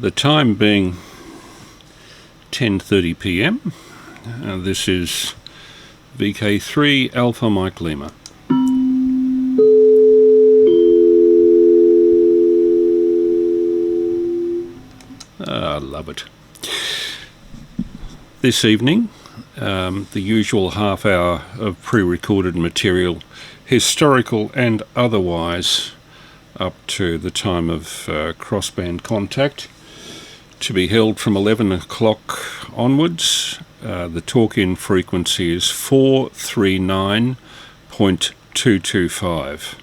The time being 10:30 p.m. This is VK3 Alpha Mike Lima. I love it. This evening, the usual half hour of pre-recorded material, historical and otherwise, up to the time of crossband contact, to be held from 11 o'clock onwards. The talk-in frequency is 439.225.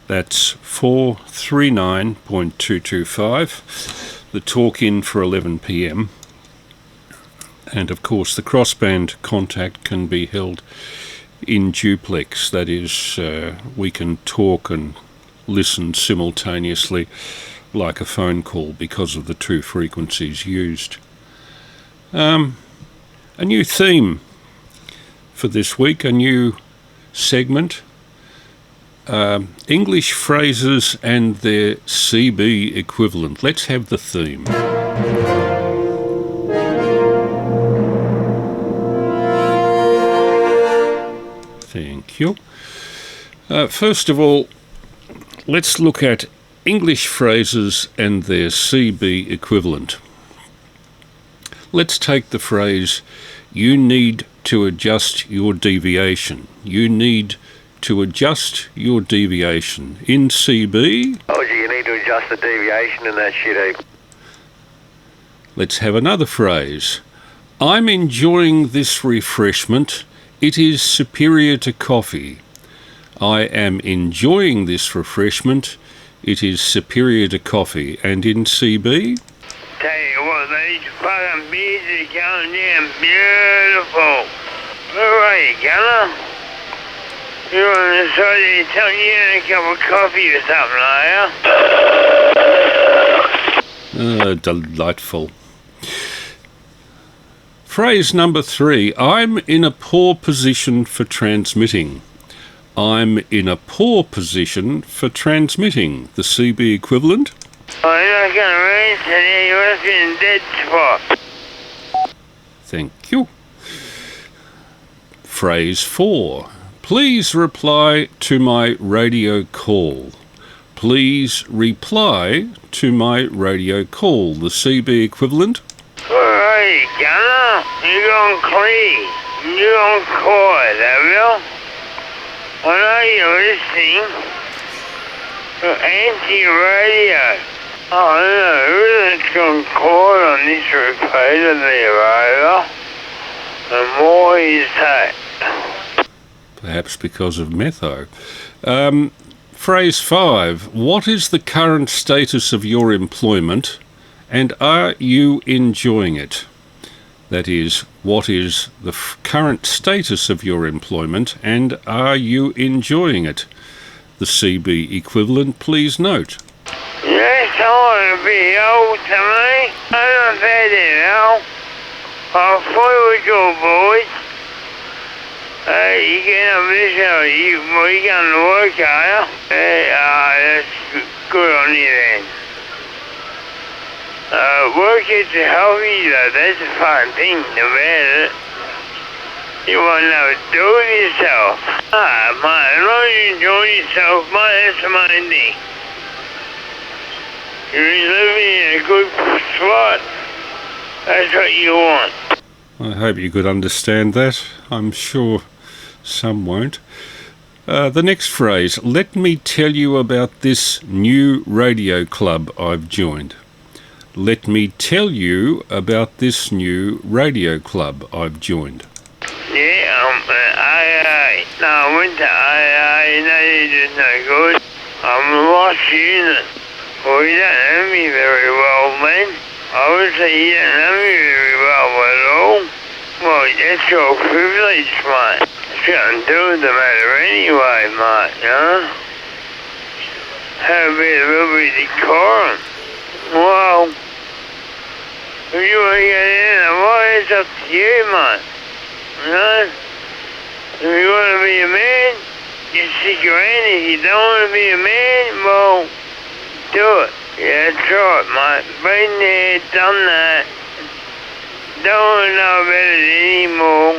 That's 439.225. The talk-in for 11 p.m. And of course the crossband contact can be held in duplex. That is, we can talk and listen simultaneously like a phone call because of the two frequencies used. A new theme for this week, a new segment, English phrases and their CB equivalent. Let's have the theme. Thank you. First of all, let's look at English phrases and their CB equivalent. Let's take the phrase, you need to adjust your deviation. You need to adjust your deviation. In CB... Oh, you need to adjust the deviation in that shit heap. Let's have another phrase. I'm enjoying this refreshment. It is superior to coffee. I am enjoying this refreshment. It is superior to coffee. And in CB? Tell you what, these fucking beers are going down beautiful. Where are you, Gunner? You're on the side of your tongue, you had a cup of coffee or something, are you? Delightful. Phrase number 3. I'm in a poor position for transmitting. I'm in a poor position for transmitting. The CB equivalent? Oh, you're not going to raise today, you must be in dead spot. Thank you. Phrase 4. Please reply to my radio call. Please reply to my radio call. The CB equivalent? Where are you, Gunner? You're on clear. You're on quiet, have you? I know you're listening to anti-radio. Oh no, who's gone quiet on this repeater there, over? And more is that. Perhaps because of metho. Phrase 5. What is the current status of your employment and are you enjoying it? That is, what is the current status of your employment and are you enjoying it? The CB equivalent, please note. Yes, I want to be old to me. I'm not that old. I'll follow your boys. You get up this hour, you're going to work, are you? That's good on you then. Work is healthy though, that's the fun thing about it. You want to know, do it yourself. Mate, as long as you enjoy yourself, mate, that's the main thing. You're living in a good spot, that's what you want. I hope you could understand that. I'm sure some won't. The next phrase, let me tell you about this new radio club I've joined. Let me tell you about this new radio club I've joined. Yeah, AA. No, I went to AA, no, you're just no good. I'm a lost unit. Well, you don't know me very well, man. Obviously, you don't know me very well at all. Well, that's your privilege, mate. It's got to do with the matter anyway, mate, you know? Have a bit of decorum. Well, if you want to get in, well, it's up to you, mate. You know? If you want to be a man, you stick around. If you don't want to be a man, well, do it. Yeah, that's right, mate. Been there, done that. Don't want to know about it anymore.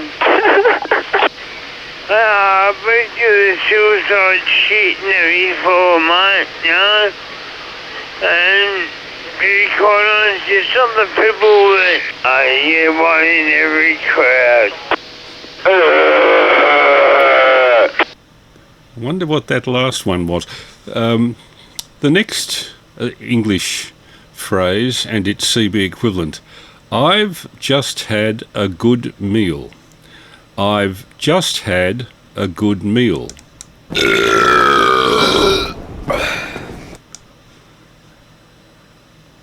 I've been through the suicide shit never before, mate, you know? And to be quite honest, it's not the people that I hear one in every crowd. I wonder what that last one was. The next English phrase and its CB equivalent. I've just had a good meal. I've just had a good meal.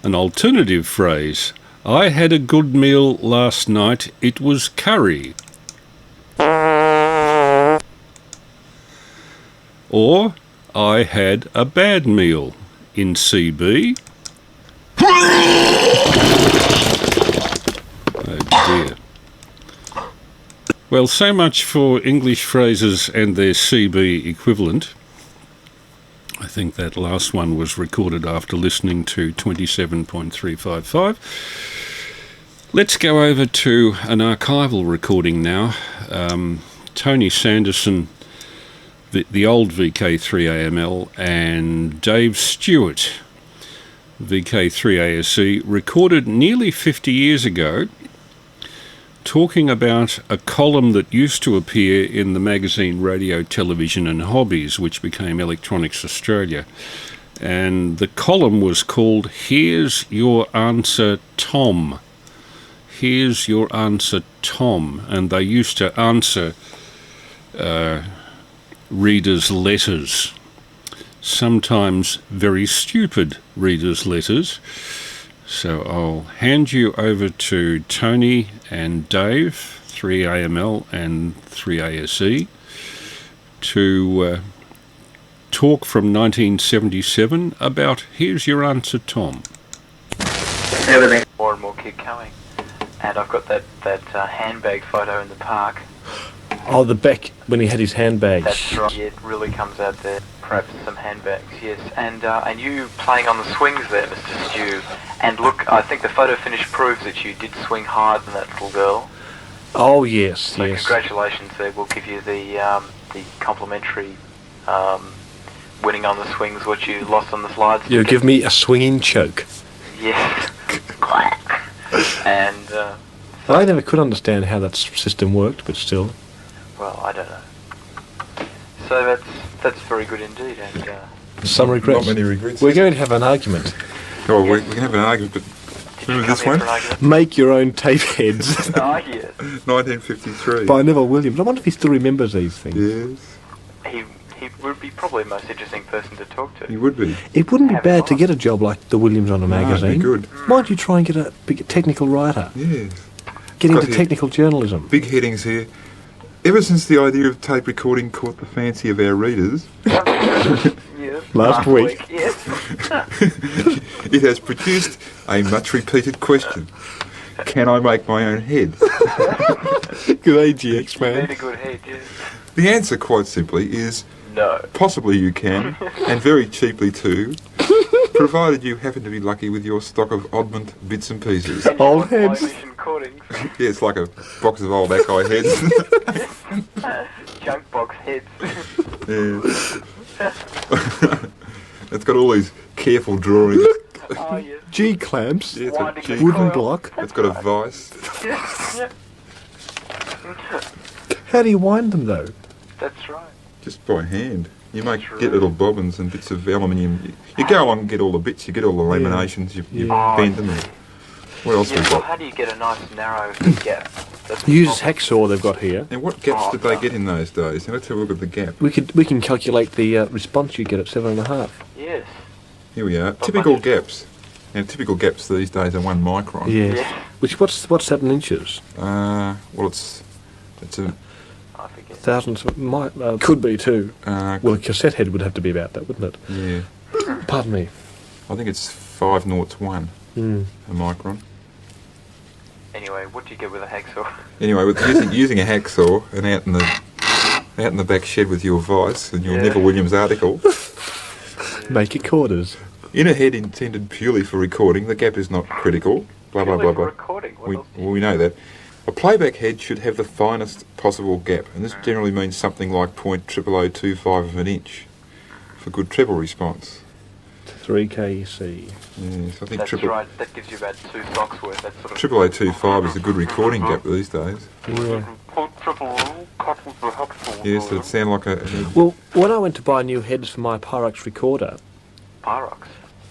An alternative phrase. I had a good meal last night. It was curry. Or, I had a bad meal in CB. Oh dear. Well, so much for English phrases and their CB equivalent. I think that last one was recorded after listening to 27.355. Let's go over to an archival recording now. Tony Sanderson, the old VK3AML, and Dave Stewart, VK3ASE, recorded nearly 50 years ago, talking about a column that used to appear in the magazine Radio, Television and Hobbies, which became Electronics Australia. And the column was called Here's Your Answer, Tom. Here's Your Answer, Tom. And they used to answer readers' letters, sometimes very stupid readers' letters. So I'll hand you over to Tony and Dave, 3AML and 3ASE, to talk from 1977 about Here's Your Answer, Tom. Everything. More and more keep coming. And I've got that handbag photo in the park. Oh, the back when he had his handbag. That's right. Yeah, it really comes out there. Perhaps some handbags, yes. And you playing on the swings there, Mr. Stew. And look, I think the photo finish proves that you did swing hard than that little girl. Oh yes, So yes. congratulations there. We'll give you the complimentary winning on the swings, what you lost on the slides. You give me a swinging choke. Yes. And I never could understand how that system worked, but still. well, I don't know. So that's very good indeed. And Some regrets. Not many regrets. We're going to have an argument. Oh, we can have an argument, but did you remember come this here one? for an argument? Make your own tape heads. Oh, yes. 1953. By Neville Williams. I wonder if he still remembers these things. Yes, He would be probably the most interesting person to talk to. he would be. It wouldn't be Have bad it to on. get a job like the Williams on a No, it'd magazine. be good. Why don't you try and get a big technical writer? Yes. Get Got into here. technical journalism. Big headings here. Ever since the idea of tape recording caught the fancy of our readers, Yes. Last week. Yes. it has produced a much repeated question. Can I make my own head? Good AGX, You need man. a good head, yes. The answer, quite simply, is No. possibly you can, and very cheaply too, provided you happen to be lucky with your stock of oddment bits and pieces. Old heads. Emission recordings. Yeah, it's like a box of old Ackeye heads. Junk box heads. Yeah. It's got all these careful drawings. Oh, yes. G clamps. Yeah, it's got Winding G- the Wooden coil. block. it's got a vice. Yeah. How do you wind them though? That's right. Just by hand. You That's get right. little bobbins and bits of aluminium. You go along and get all the bits. You get all the laminations. You Yeah. bend them. And what else Yeah, we well, got? how do you get a nice narrow gap? That's the Use problem. hacksaw they've got here. And what gaps did they get in those days? Now let's have a look at the gap. We can calculate the response you get at 7.5. Yes. Here we are. But Typical money- gaps. Now typical gaps these days are 1 micron. Yes. Yeah. What's 7 inches? Well, it's a I forget. Thousands. Could be too. Well, a cassette head would have to be about that, wouldn't it? yeah. Pardon me. I think it's 5/01 Mm. a micron. Anyway, what do you get with a hacksaw? Anyway, with using a hacksaw and out in the back shed with your vice and your Yeah. Neville Williams article, Make your quarters. In a head intended purely for recording, the gap is not critical. Blah, blah, blah, blah. Recording. We know that. A playback head should have the finest possible gap, and this generally means something like 0.0025 of an inch for good treble response. 3kc. Yes, I think That's right. That gives you about 2 socks worth. That sort of 0.0025 is a good recording gap these days. Yeah. Yes, it'd sound like a... Well, when I went to buy new heads for my Pyrex recorder, Pyrox.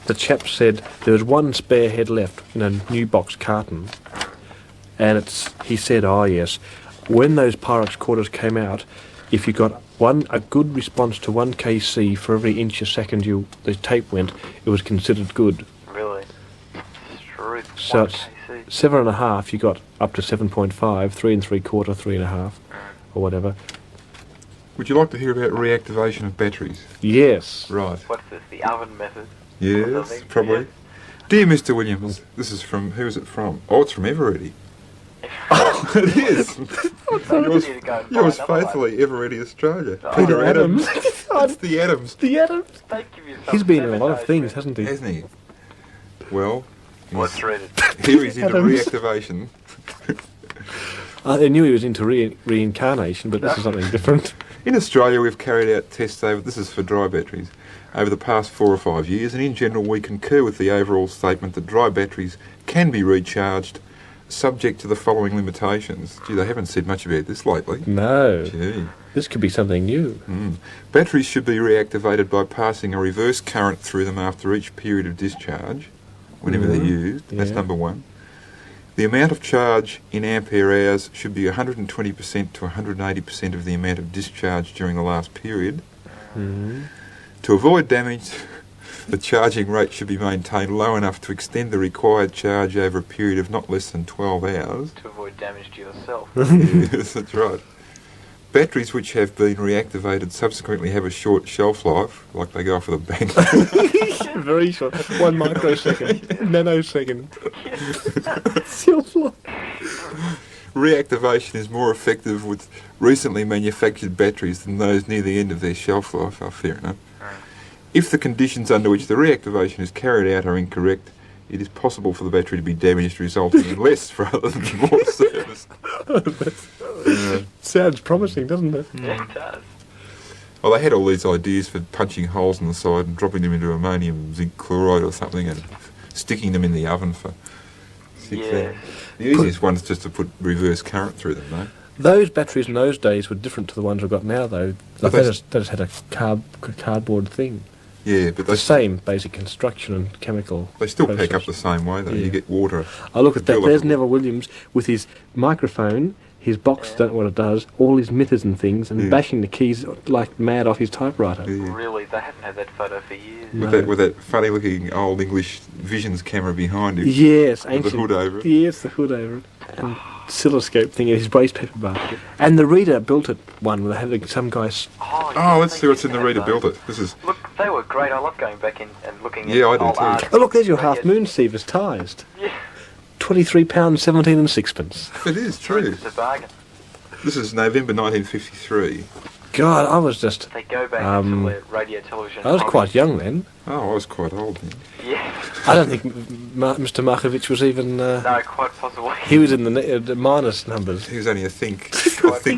the chap said there was one spare head left in a new box carton, and he said, oh yes, when those Pyrex recorders came out, if you got a good response to 1kc for every inch a second the tape went, it was considered good. Really? So it's 7.5, you got up to 7.5, 3 3/4, 3.5, or whatever. Would you like to hear about reactivation of batteries? Yes. Right. What's this? The oven method? Yes, probably. Dear Mr. Williams, this is from... Who is it from? Oh, it's from Eveready. It is. Yours faithfully, Eveready Australia. Peter Adams. It's the Adams. The Adams. He's been in a lot of things, hasn't he? Hasn't he? Well, Let's read it. here he's into Adams. reactivation. I knew he was into reincarnation, but this is something different. In Australia, we've carried out tests this is for dry batteries, over the past 4 or 5 years, and in general we concur with the overall statement that dry batteries can be recharged subject to the following limitations. Gee, they haven't said much about this lately. No. Gee. This could be something new. Batteries should be reactivated by passing a reverse current through them after each period of discharge, whenever they're used. That's Yeah. number one. The amount of charge in ampere hours should be 120% to 180% of the amount of discharge during the last period. To avoid damage, the charging rate should be maintained low enough to extend the required charge over a period of not less than 12 hours. To avoid damage to yourself. Yes, that's right. Batteries which have been reactivated subsequently have a short shelf life, like they go off with a bang. Very short. 1 microsecond. Nanosecond. Shelf life. Reactivation is more effective with recently manufactured batteries than those near the end of their shelf life. Oh, fair enough. If the conditions under which the reactivation is carried out are incorrect, it is possible for the battery to be damaged, resulting in less rather than more service. Sounds promising, doesn't it? Yeah, it does. Well, they had all these ideas for punching holes in the side and dropping them into ammonium zinc chloride or something and sticking them in the oven for 6 hours. The easiest one's just to put reverse current through them, though. Those batteries in those days were different to the ones we've got now, though. Like they they just had a cardboard thing. Yeah, but The same basic construction and chemical. they still pack process. up the same way, though. Yeah. You get water. I look at that. build There's up. Neville Williams with his microphone, his box, don't know what it does, all his meters and things, and Yeah. bashing the keys like mad off his typewriter. Yeah. Really, they haven't had that photo for years. With that funny-looking old English Visions camera behind him. Yes, With ancient. the hood over it. Yes, the hood over it. And oscilloscope thing in his wastepaper basket. And the reader built it one where they had some guys. Oh, let's see what's in the reader built it. This is... Look, they were great. I love going back in and looking at Yeah, I do old too. art. Oh, look, there's your half moon sievers tised. Yeah, £23.17 and sixpence. It is true. it's a bargain. This is November 1953. God, I was just. They go back Um, to the radio, television. I was quite young then. Oh, I was quite old then. Yeah, I don't think Mr. Markovich was even. no, quite possibly. He was in the minus numbers. He was only a think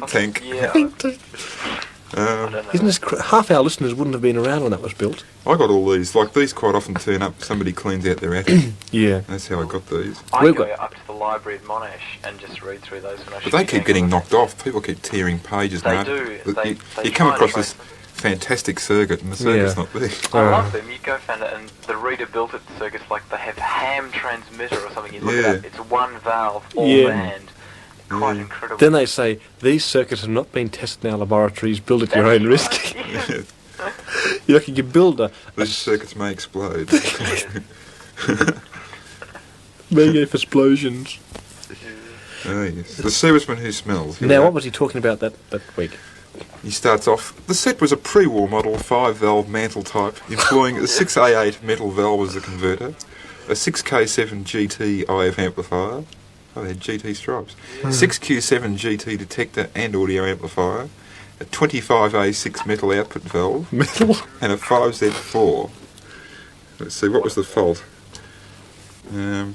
tank. Yeah, I don't know. Isn't this half our listeners wouldn't have been around when that was built? I got all these. Like, these quite often turn up, somebody cleans out their attic. Yeah. That's how I got these. I We've go got- up to the library at Monash and just read through those when I But should they be keep going getting on. knocked off. People keep tearing pages. They now. do. You, They you come try across to this fantastic circuit, and the circuit's Yeah. not there. I love them. You go find it, and the reader built it circuits like they have ham transmitter or something. You look Yeah. it up. It's one valve, all Yeah. band. Quite Yeah. incredible. Then they say these circuits have not been tested in our laboratories. Build at your own risk. Yeah. You can build a These circuits may explode. mega explosions. Oh, yes. The serviceman who smells. Here we Now, are. what was he talking about that week? He starts off, the set was a pre-war model 5-valve mantle type, employing a 6A8 metal valve as the converter, a 6K7 GT IF amplifier, oh, they had GT stripes, 6Q7 GT detector and audio amplifier, a 25A6 metal output valve, Metal. and a 5Z4. Let's see, what was the fault? You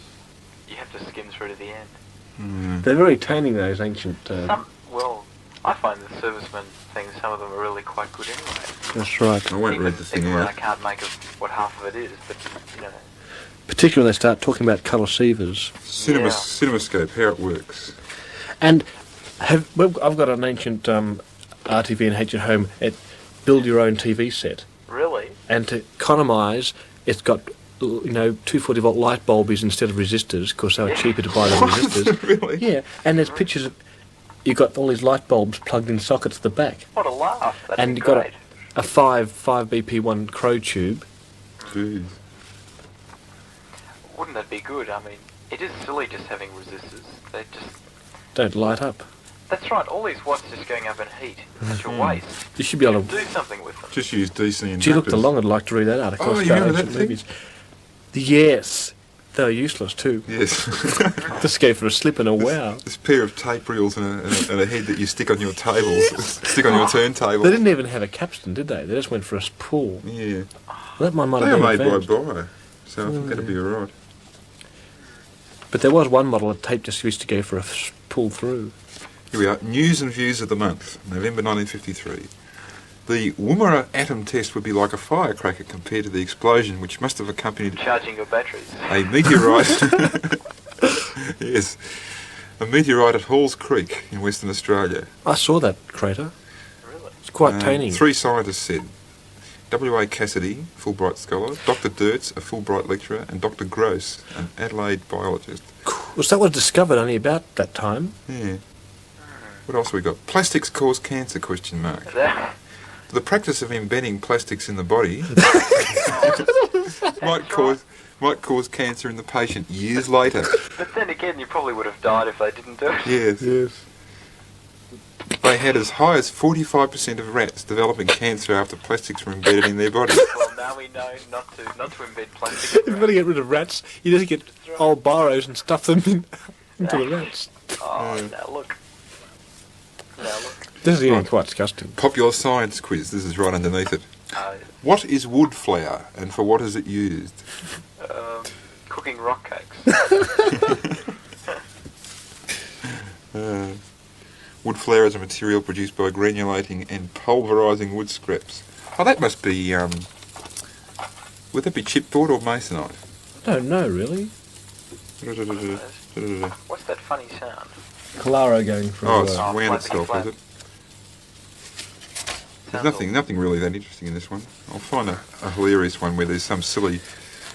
have to skim through to the end. They're very taining, those ancient... Well, I find the servicemen things, some of them are really quite good anyway. That's right. I won't read the thing Even when I out. can't make of what half of it is, but, you know... Particularly when they start talking about colour sievers. Cinemascope, how it works. And I've got an ancient RTV&H at home. Build your own TV set. Really? And to economise, it's got 240-volt light bulbs instead of resistors, because they were cheaper to buy than resistors. Really? Yeah, and there's pictures of you've got all these light bulbs plugged in sockets at the back, What a laugh. That'd and be you've got great. a 5 BP1 crow tube. Jeez. Wouldn't that be good? I mean, it is silly just having resistors. They just... Don't light up. That's right, all these watts just going up in heat. Such a waste. You should be able to. Do something with them. Just use DC inductors. Gee, look, the long I'd like to read that out. Of course, you remember that thing? Yes, they're useless too. Yes. Just go for a slip and a wow. This pair of tape reels and a head that you stick on your tables, stick on your turntable. They didn't even have a capstan, did they? They just went for a pull. Yeah. That one might They have are been made by advanced. Bio, so I think that'll be alright. But there was one model of tape just used to go for a pull through. Here we are. News and views of the month, November 1953. The Woomera atom test would be like a firecracker compared to the explosion which must have accompanied Charging your batteries. a meteorite. Yes. A meteorite at Halls Creek in Western Australia. I saw that crater. Really? It's quite tiny. 3 scientists said. W.A. Cassidy, Fulbright scholar, Dr. Dirtz, a Fulbright lecturer, and Dr. Gross, an Adelaide biologist. Well, that was discovered only about that time. Yeah. What else we got? Plastics cause cancer, question mark. The practice of embedding plastics in the body might cause cancer in the patient years later. But then again, you probably would have died if they didn't do it. Yes. Yes. They had as high as 45% of rats developing cancer after plastics were embedded in their body. Well, now we know not to embed plastic. If you want to get rid of rats, you just get old burrows and stuff them into the rats. Oh, now look. This is getting quite disgusting. Popular science quiz, this is right underneath it. What is wood flour and for what is it used? Cooking rock cakes. Wood flour is a material produced by granulating and pulverising wood scraps. Oh, that must be, would that be chipboard or masonite? I don't know, really. What's that funny sound? Claro going for Oh, it's Oh, wound flapping itself, flap. is it? There's Sounds nothing really that interesting in this one. I'll find a hilarious one where there's some silly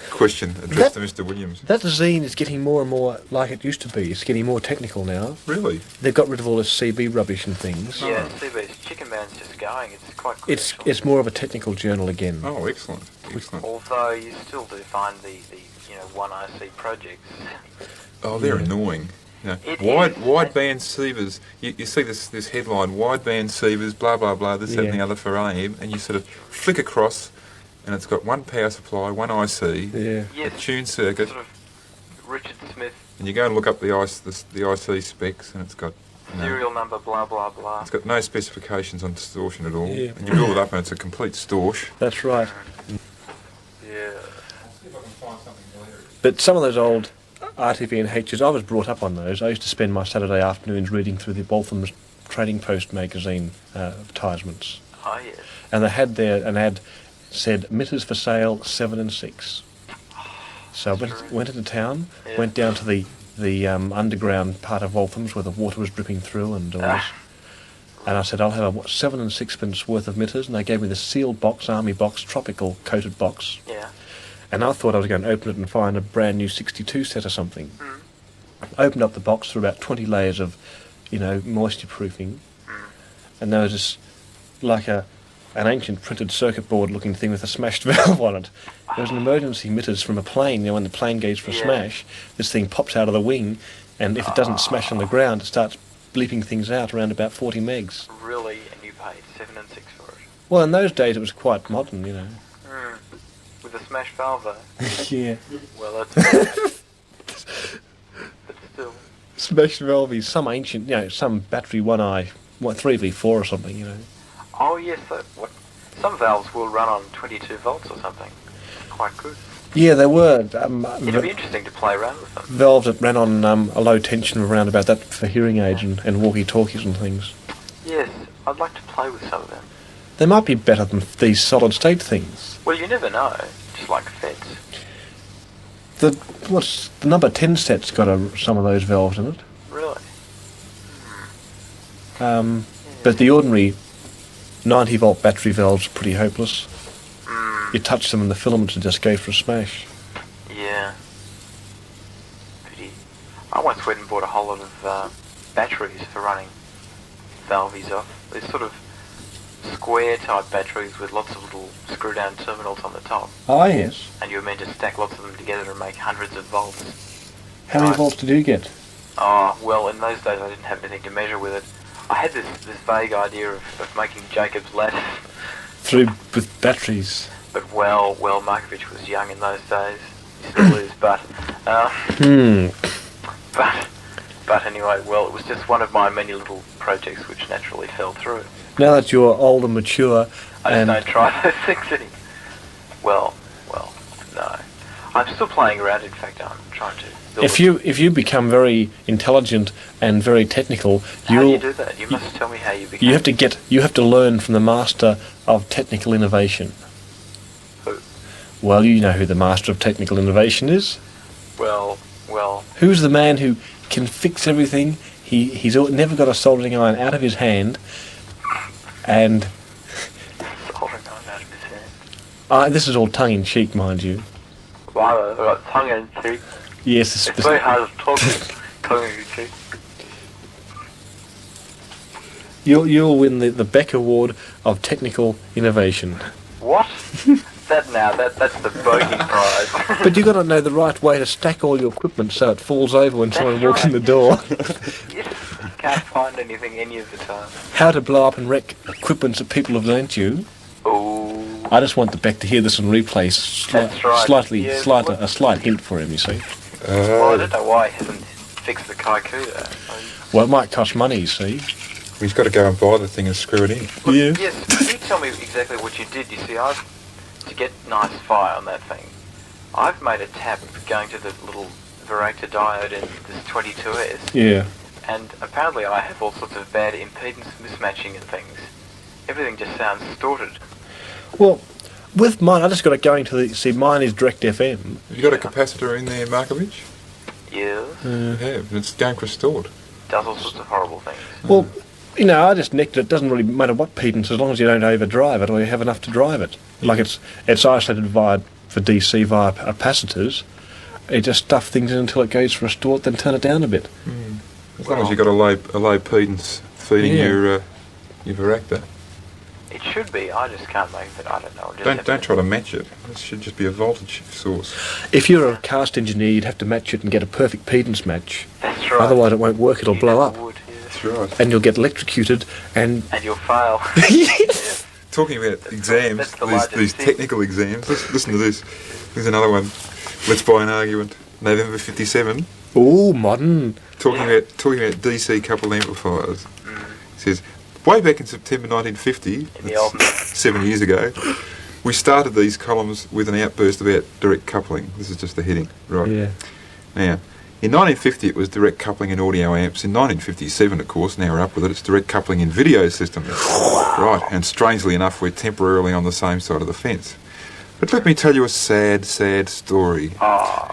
question addressed to Mr. Williams. that zine is getting more and more like it used to be. It's getting more technical now. Really? They've got rid of all this CB rubbish and things. Yeah, CB's Chicken Man's just going. It's quite good. It's actually. it's more of a technical journal again. Oh, excellent. Excellent. Although you still do find the one IC projects. Oh, they're annoying. You know, It is. wideband sievers. You see this headline, wideband sievers, blah, blah, blah, this, that and the Yeah. other for AM, and you sort of flick across, and it's got one power supply, one IC, Yeah. a Yes, tune circuit, sort of Richard Smith and you go and look up the IC specs, and it's got serial number, blah blah blah. it's got no specifications on distortion at all, Yeah. and you build it up, and it's a complete storch. That's right. Yeah. But some of those old RTV&Hs, I was brought up on those. I used to spend my Saturday afternoons reading through the Waltham's Trading Post magazine advertisements. Oh yes. And they had there an ad said, "Mitters for sale, 7 and 6." So I went into town, Yeah. went down to the underground part of Waltham's where the water was dripping through and all this. And I said, "I'll have a 7 and 6pence worth of mitters." And they gave me the sealed box, army box, tropical coated box. Yeah. And I thought I was going to open it and find a brand new 62 set or something. Opened up the box through about 20 layers of, moisture proofing. And there was this, like an ancient printed circuit board looking thing with a smashed valve on it. There was an emergency mitters from a plane, when the plane goes for a Yeah. smash, this thing pops out of the wing, and if it doesn't smash on the ground, it starts bleeping things out around about 40 megs. Really, and you paid 7 and 6 for it. Well, in those days it was quite modern, With a smash valve though. Yeah. Well, that's. But still. Smashed valve, some ancient, some battery 1i, 3v4 or something, Oh yes, some valves will run on 22 volts or something. Quite good. Yeah, there were It'd be interesting to play around with them. valves that ran on a low tension around about that for hearing aids and walkie-talkies and things. Yes, I'd like to play with some of them. They might be better than these solid-state things. Well, you never know. Just like FETs. The number 10 set's got some of those valves in it. Really? But the ordinary 90-volt battery valves are pretty hopeless. You touch them and the filaments will just go for a smash. Yeah. Pity. I once went and bought a whole lot of batteries for running valves off. They're sort of square-type batteries with lots of little screw-down terminals on the top. Ah, yes. And you were meant to stack lots of them together and make hundreds of volts. How many volts did you get? Oh, well, in those days I didn't have anything to measure with it. I had this vague idea of making Jacob's ladder. With batteries. But well, Markovich was young in those days. He still is, but anyway, well, it was just one of my many little projects which naturally fell through. Now that you're old and mature, I just don't try those things anymore. Well, no. I'm still playing around. In fact, I'm trying to build if you become very intelligent and very technical, How do you do that? You must tell me how you become. You have to learn from the master of technical innovation. Who? Well, you know who the master of technical innovation is. Well. Who's the man who can fix everything? He's never got a soldering iron out of his hand, and Soldering iron out of his hand. This is all tongue in cheek, mind you. Wow, I've got tongue in cheek. Yes, It's very hard to talk tongue in cheek. You'll win the Beck Award of Technical Innovation. What? That's the bogey prize. But you've got to know the right way to stack all your equipment so it falls over when someone walks in the door. Yes, you can't find anything any of the time. How to blow up and wreck equipment that people have lent you. Ooh. I just want the Beck to hear this on replay. That's right. A slight hint for him, you see. Well, I don't know why he hasn't fixed the Kaikuda. Well, it might cost money, you see. He's got to go and buy the thing and screw it in. Yeah. Yes, can you tell me exactly what you did? You see, to get nice fire on that thing, I've made a tap going to the little Varactor diode in this 22S. Yeah. And apparently I have all sorts of bad impedance mismatching and things. Everything just sounds distorted. Well, with mine, I just got it going mine is direct FM. Have you got a capacitor in there, Markovich? Yes. You have. It's going restored. Does all sorts of horrible things. Well, I just nicked it. It doesn't really matter what pedance, as long as you don't overdrive it or you have enough to drive it. Like it's isolated for DC via capacitors. You just stuff things in until it goes restored, then turn it down a bit. As long as you've got a low pedance feeding your Varactor. It should be. I just can't make it. I don't know. Don't try to match it. It should just be a voltage source. If you're a cast engineer, you'd have to match it and get a perfect pedance match. That's right. Otherwise it won't work, it'll blow up. That's right. And you'll get electrocuted and you'll fail. Talking about exams, That's these technical exams, listen to this. Here's another one. Let's buy an argument. November 57. Ooh, modern. Talking about DC coupled amplifiers. It says, way back in September 1950, that's 7 years ago, we started these columns with an outburst about direct coupling. This is just the heading, right? Yeah. Now, in 1950 it was direct coupling in audio amps. In 1957, of course, now we're up with it, it's direct coupling in video systems. Right, and strangely enough, we're temporarily on the same side of the fence. But let me tell you a sad, sad story. A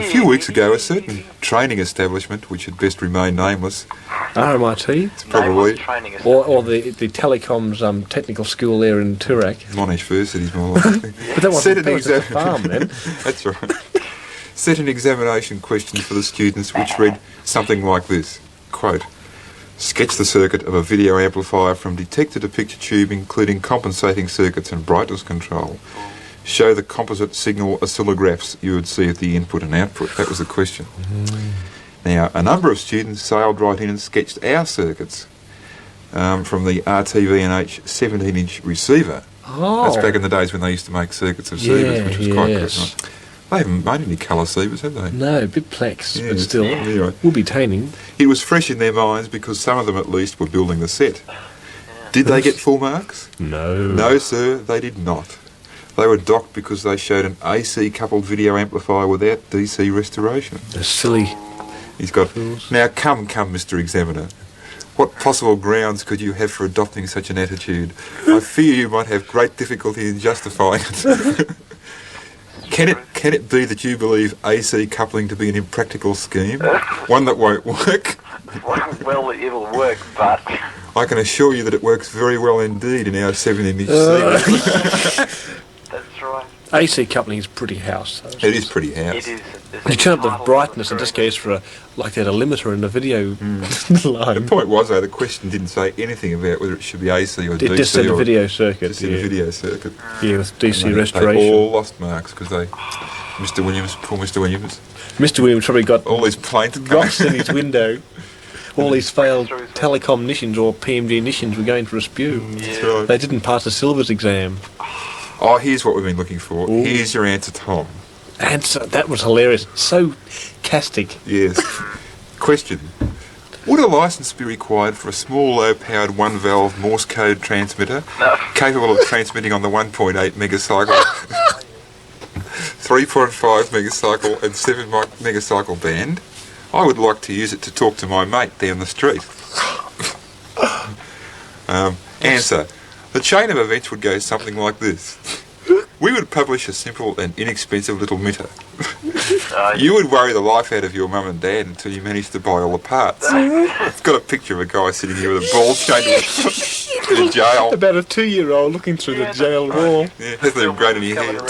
few weeks ago, a certain training establishment, which had best remain nameless, RMIT? probably, Or the telecoms technical school there in Toorak. Monash Versity's more likely. But that wasn't a farm then. That's right. Set an examination question for the students which read something like this, quote, sketch the circuit of a video amplifier from detector to picture tube, including compensating circuits and brightness control. Show the composite signal oscillographs you would see at the input and output. That was the question. Now, a number of students sailed right in and sketched our circuits from the RTVNH 17-inch receiver. Oh. That's back in the days when they used to make circuits of sievers, which was quite good. They haven't made any colour sievers, have they? No, a bit plex, Yeah, but still, anyway. will be taining. It was fresh in their minds because some of them at least were building the set. Did they get full marks? No. No, sir, they did not. They were docked because they showed an AC coupled video amplifier without DC restoration. The silly. He's got, now come, Mr. Examiner. What possible grounds could you have for adopting such an attitude? I fear you might have great difficulty in justifying it. Can it be that you believe AC coupling to be an impractical scheme? One that won't work? Well, it will work, but... I can assure you that it works very well indeed in our 7-inch That's right. AC coupling is pretty house. Though. It is pretty house. It is. You turn up the brightness and just goes for like they had a limiter in the video line. The point was, though, the question didn't say anything about whether it should be AC or DC. It just said the video circuit. Just in the video circuit. Yeah, with DC And restoration. They all lost marks because they... Mr. Williams, poor Mr. Williams. Mr. Williams probably got All these planes rocks in his window. All these failed telecom nissions or PMD nissions were going for a spew. That's right. They didn't pass the Silvers exam. Oh, here's what we've been looking for. Ooh. Here's your answer, Tom. And so, that was hilarious. So castic. Yes. Question. Would a licence be required for a small, low-powered, one-valve Morse code transmitter capable of transmitting on the 1.8 megacycle, 3.5 megacycle and 7 megacycle band? I would like to use it to talk to my mate down the street. Answer. The chain of events would go something like this. We would publish a simple and inexpensive little mitter. You would worry the life out of your mum and dad until you managed to buy all the parts. I've got a picture of a guy sitting here with a ball chain in a jail. About a 2-year-old looking through the jail wall. Yeah, hasn't even grown any hair.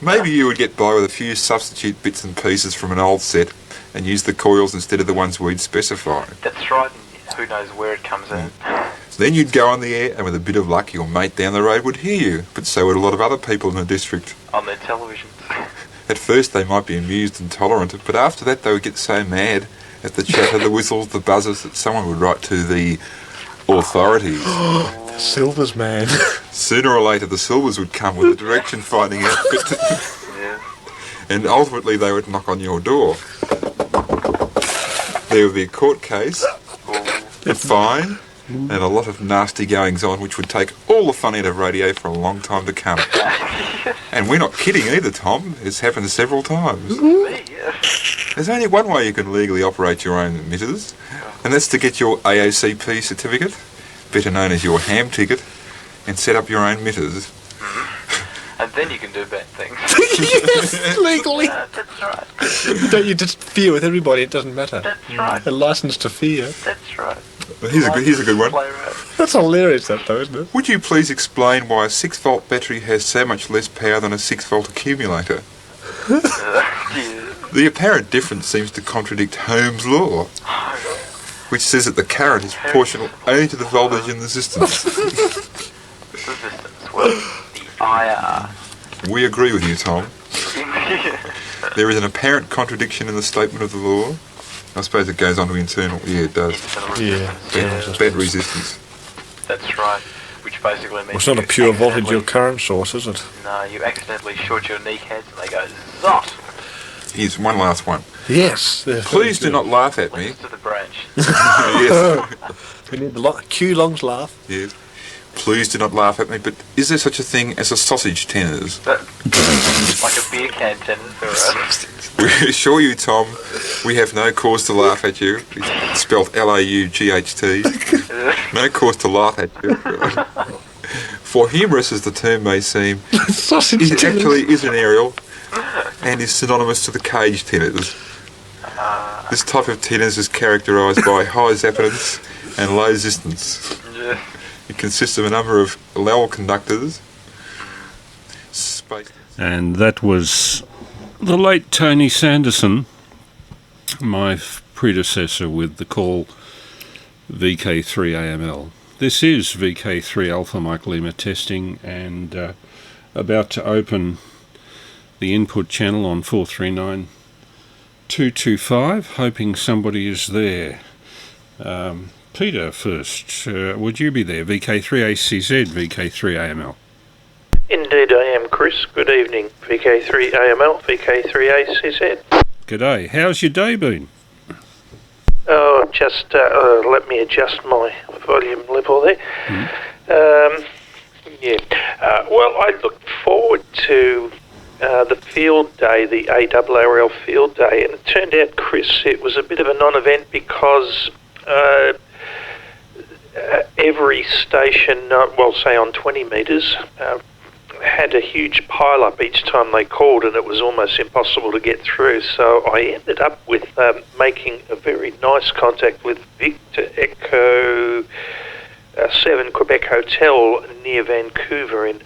Maybe you would get by with a few substitute bits and pieces from an old set and use the coils instead of the ones we'd specified. That's right. Who knows where it comes in. Then you'd go on the air, and with a bit of luck, your mate down the road would hear you, but so would a lot of other people in the district. On their televisions. At first they might be amused and tolerant, but after that they would get so mad at the chatter, the whistles, the buzzers, that someone would write to the authorities. The Silvers, man. Sooner or later the Silvers would come with a direction finding outfit. Yeah. And ultimately they would knock on your door. There would be a court case, a fine, and a lot of nasty goings on, which would take all the fun out of radio for a long time to come. And we're not kidding either, Tom. It's happened several times. There's only one way you can legally operate your own emitters, and that's to get your AOCP certificate, better known as your ham ticket, and set up your own emitters. And then you can do bad things. Yes, legally. That's right. Don't you just fear with everybody? It doesn't matter. That's right. A license to fear. That's right. Here's a good one. That's hilarious, that though, isn't it? Would you please explain why a 6-volt battery has so much less power than a 6-volt accumulator? The apparent difference seems to contradict Ohm's law, which says that the current is proportional only to the voltage and resistance. Resistance. Well, the IR. We agree with you, Tom. There is an apparent contradiction in the statement of the law. I suppose it goes on to internal. Yeah, it does. Yeah. Bad resistance. That's right. Which basically means... Well, it's not a pure voltage or current source, is it? No, you accidentally short your kneecaps and they go zot. Here's one last one. Yes. Please do not laugh at me. Listen to the branch. Yes. We need the Q Long's laugh. Yes. Please do not laugh at me, but is there such a thing as a sausage tenors? Like a beer can tennis. We assure you, Tom, we have no cause to laugh at you. It's spelled L-A-U-G-H-T. No cause to laugh at you. For humorous as the term may seem, Sausage it actually is an aerial and is synonymous to the cage tenors. This type of tenors is characterised by high zapidance and low resistance. It consists of a number of Lowell conductors. And that was the late Tony Sanderson, my predecessor with the call VK3AML. This is VK3 Alpha Mike Lima testing, and about to open the input channel on 439.225, hoping somebody is there. Peter first, would you be there? VK3ACZ, VK3AML. Indeed I am, Chris. Good evening. VK3AML, VK3ACZ. G'day. How's your day been? Oh, just let me adjust my volume level there. Yeah. Well, I look forward to the field day, the ARRL field day, and it turned out, Chris, it was a bit of a non-event because every station, say on 20 metres, had a huge pile-up each time they called, and it was almost impossible to get through. So I ended up with making a very nice contact with Victor Echo 7 Quebec Hotel near Vancouver in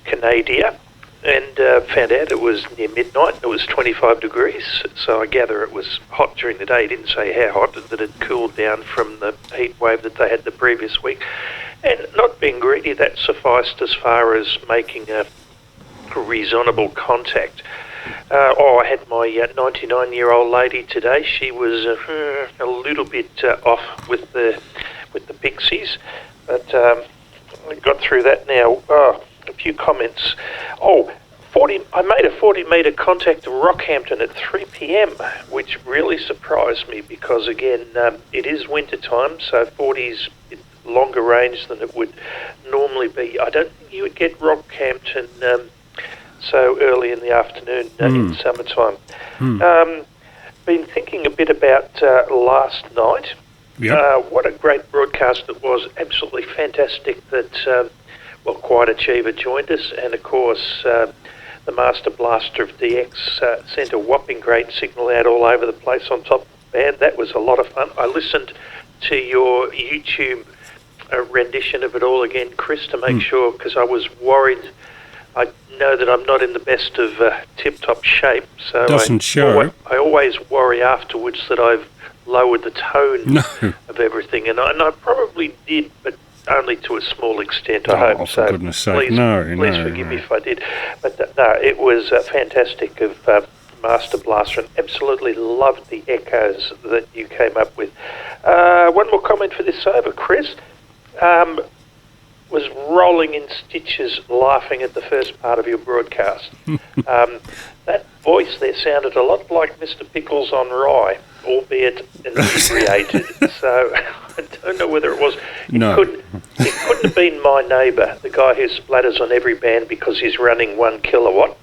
Canada, and found out it was near midnight. It was 25 degrees, so I gather it was hot during the day. He didn't say how hot, that it cooled down from the heat wave that they had the previous week. And not being greedy, that sufficed as far as making a reasonable contact. I had my 99-year-old lady today. She was a little bit off with the pixies, but I got through that now. A few comments. I made a 40-metre contact to Rockhampton at 3 p.m, which really surprised me because, again, it is winter time, so 40's longer range than it would normally be. I don't think you would get Rockhampton so early in the afternoon in summertime. Been thinking a bit about last night. Yep. What a great broadcast it was. Absolutely fantastic that, Quiet Achiever joined us, and of course the Master Blaster of DX sent a whopping great signal out all over the place on top of the band. That was a lot of fun. I listened to your YouTube rendition of it all again, Chris, to make sure, because I was worried. I know that I'm not in the best of tip-top shape, so Doesn't show. I always worry afterwards that I've lowered the tone of everything, and I probably did, but only to a small extent, I hope. For goodness sake, please forgive me if I did. But no, it was fantastic of Master Blaster, and absolutely loved the echoes that you came up with. One more comment for this over, Chris. Was rolling in stitches laughing at the first part of your broadcast. That voice there sounded a lot like Mr. Pickles on Rye, albeit inebriated. So I don't know whether it was. It couldn't have been my neighbour, the guy who splatters on every band because he's running 1 kilowatt.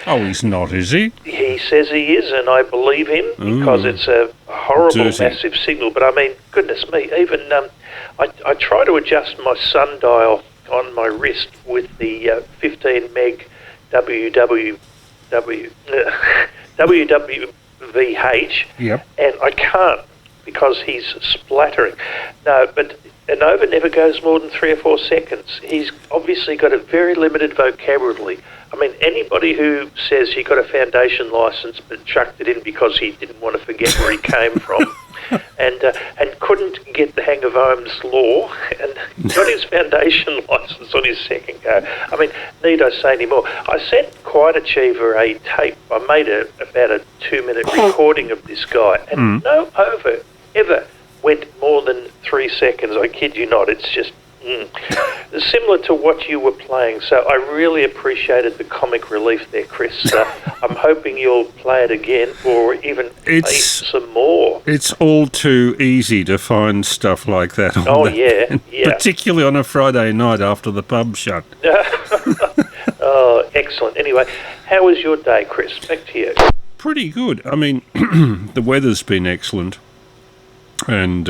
He's not, is he? He says he is, and I believe him because it's a horrible, massive signal. But I mean, goodness me, even I try to adjust my sundial on my wrist with the 15 meg WWVH, and I can't because he's splattering. No, but ANOVA never goes more than 3 or 4 seconds. He's obviously got a very limited vocabulary. I mean, anybody who says he got a foundation licence but chucked it in because he didn't want to forget where he came from and couldn't get the hang of Ohm's law and got his foundation licence on his second go. I mean, need I say any more? I sent Quiet Achiever a tape. I made about a 2-minute recording of this guy, and no over ever went more than 3 seconds. I kid you not. It's just similar to what you were playing. So I really appreciated the comic relief there, Chris. I'm hoping you'll play it again or even play some more. It's all too easy to find stuff like that. Particularly on a Friday night after the pub shut. Oh, excellent. Anyway, how was your day, Chris? Back to you. Pretty good. I mean, the weather's been excellent, and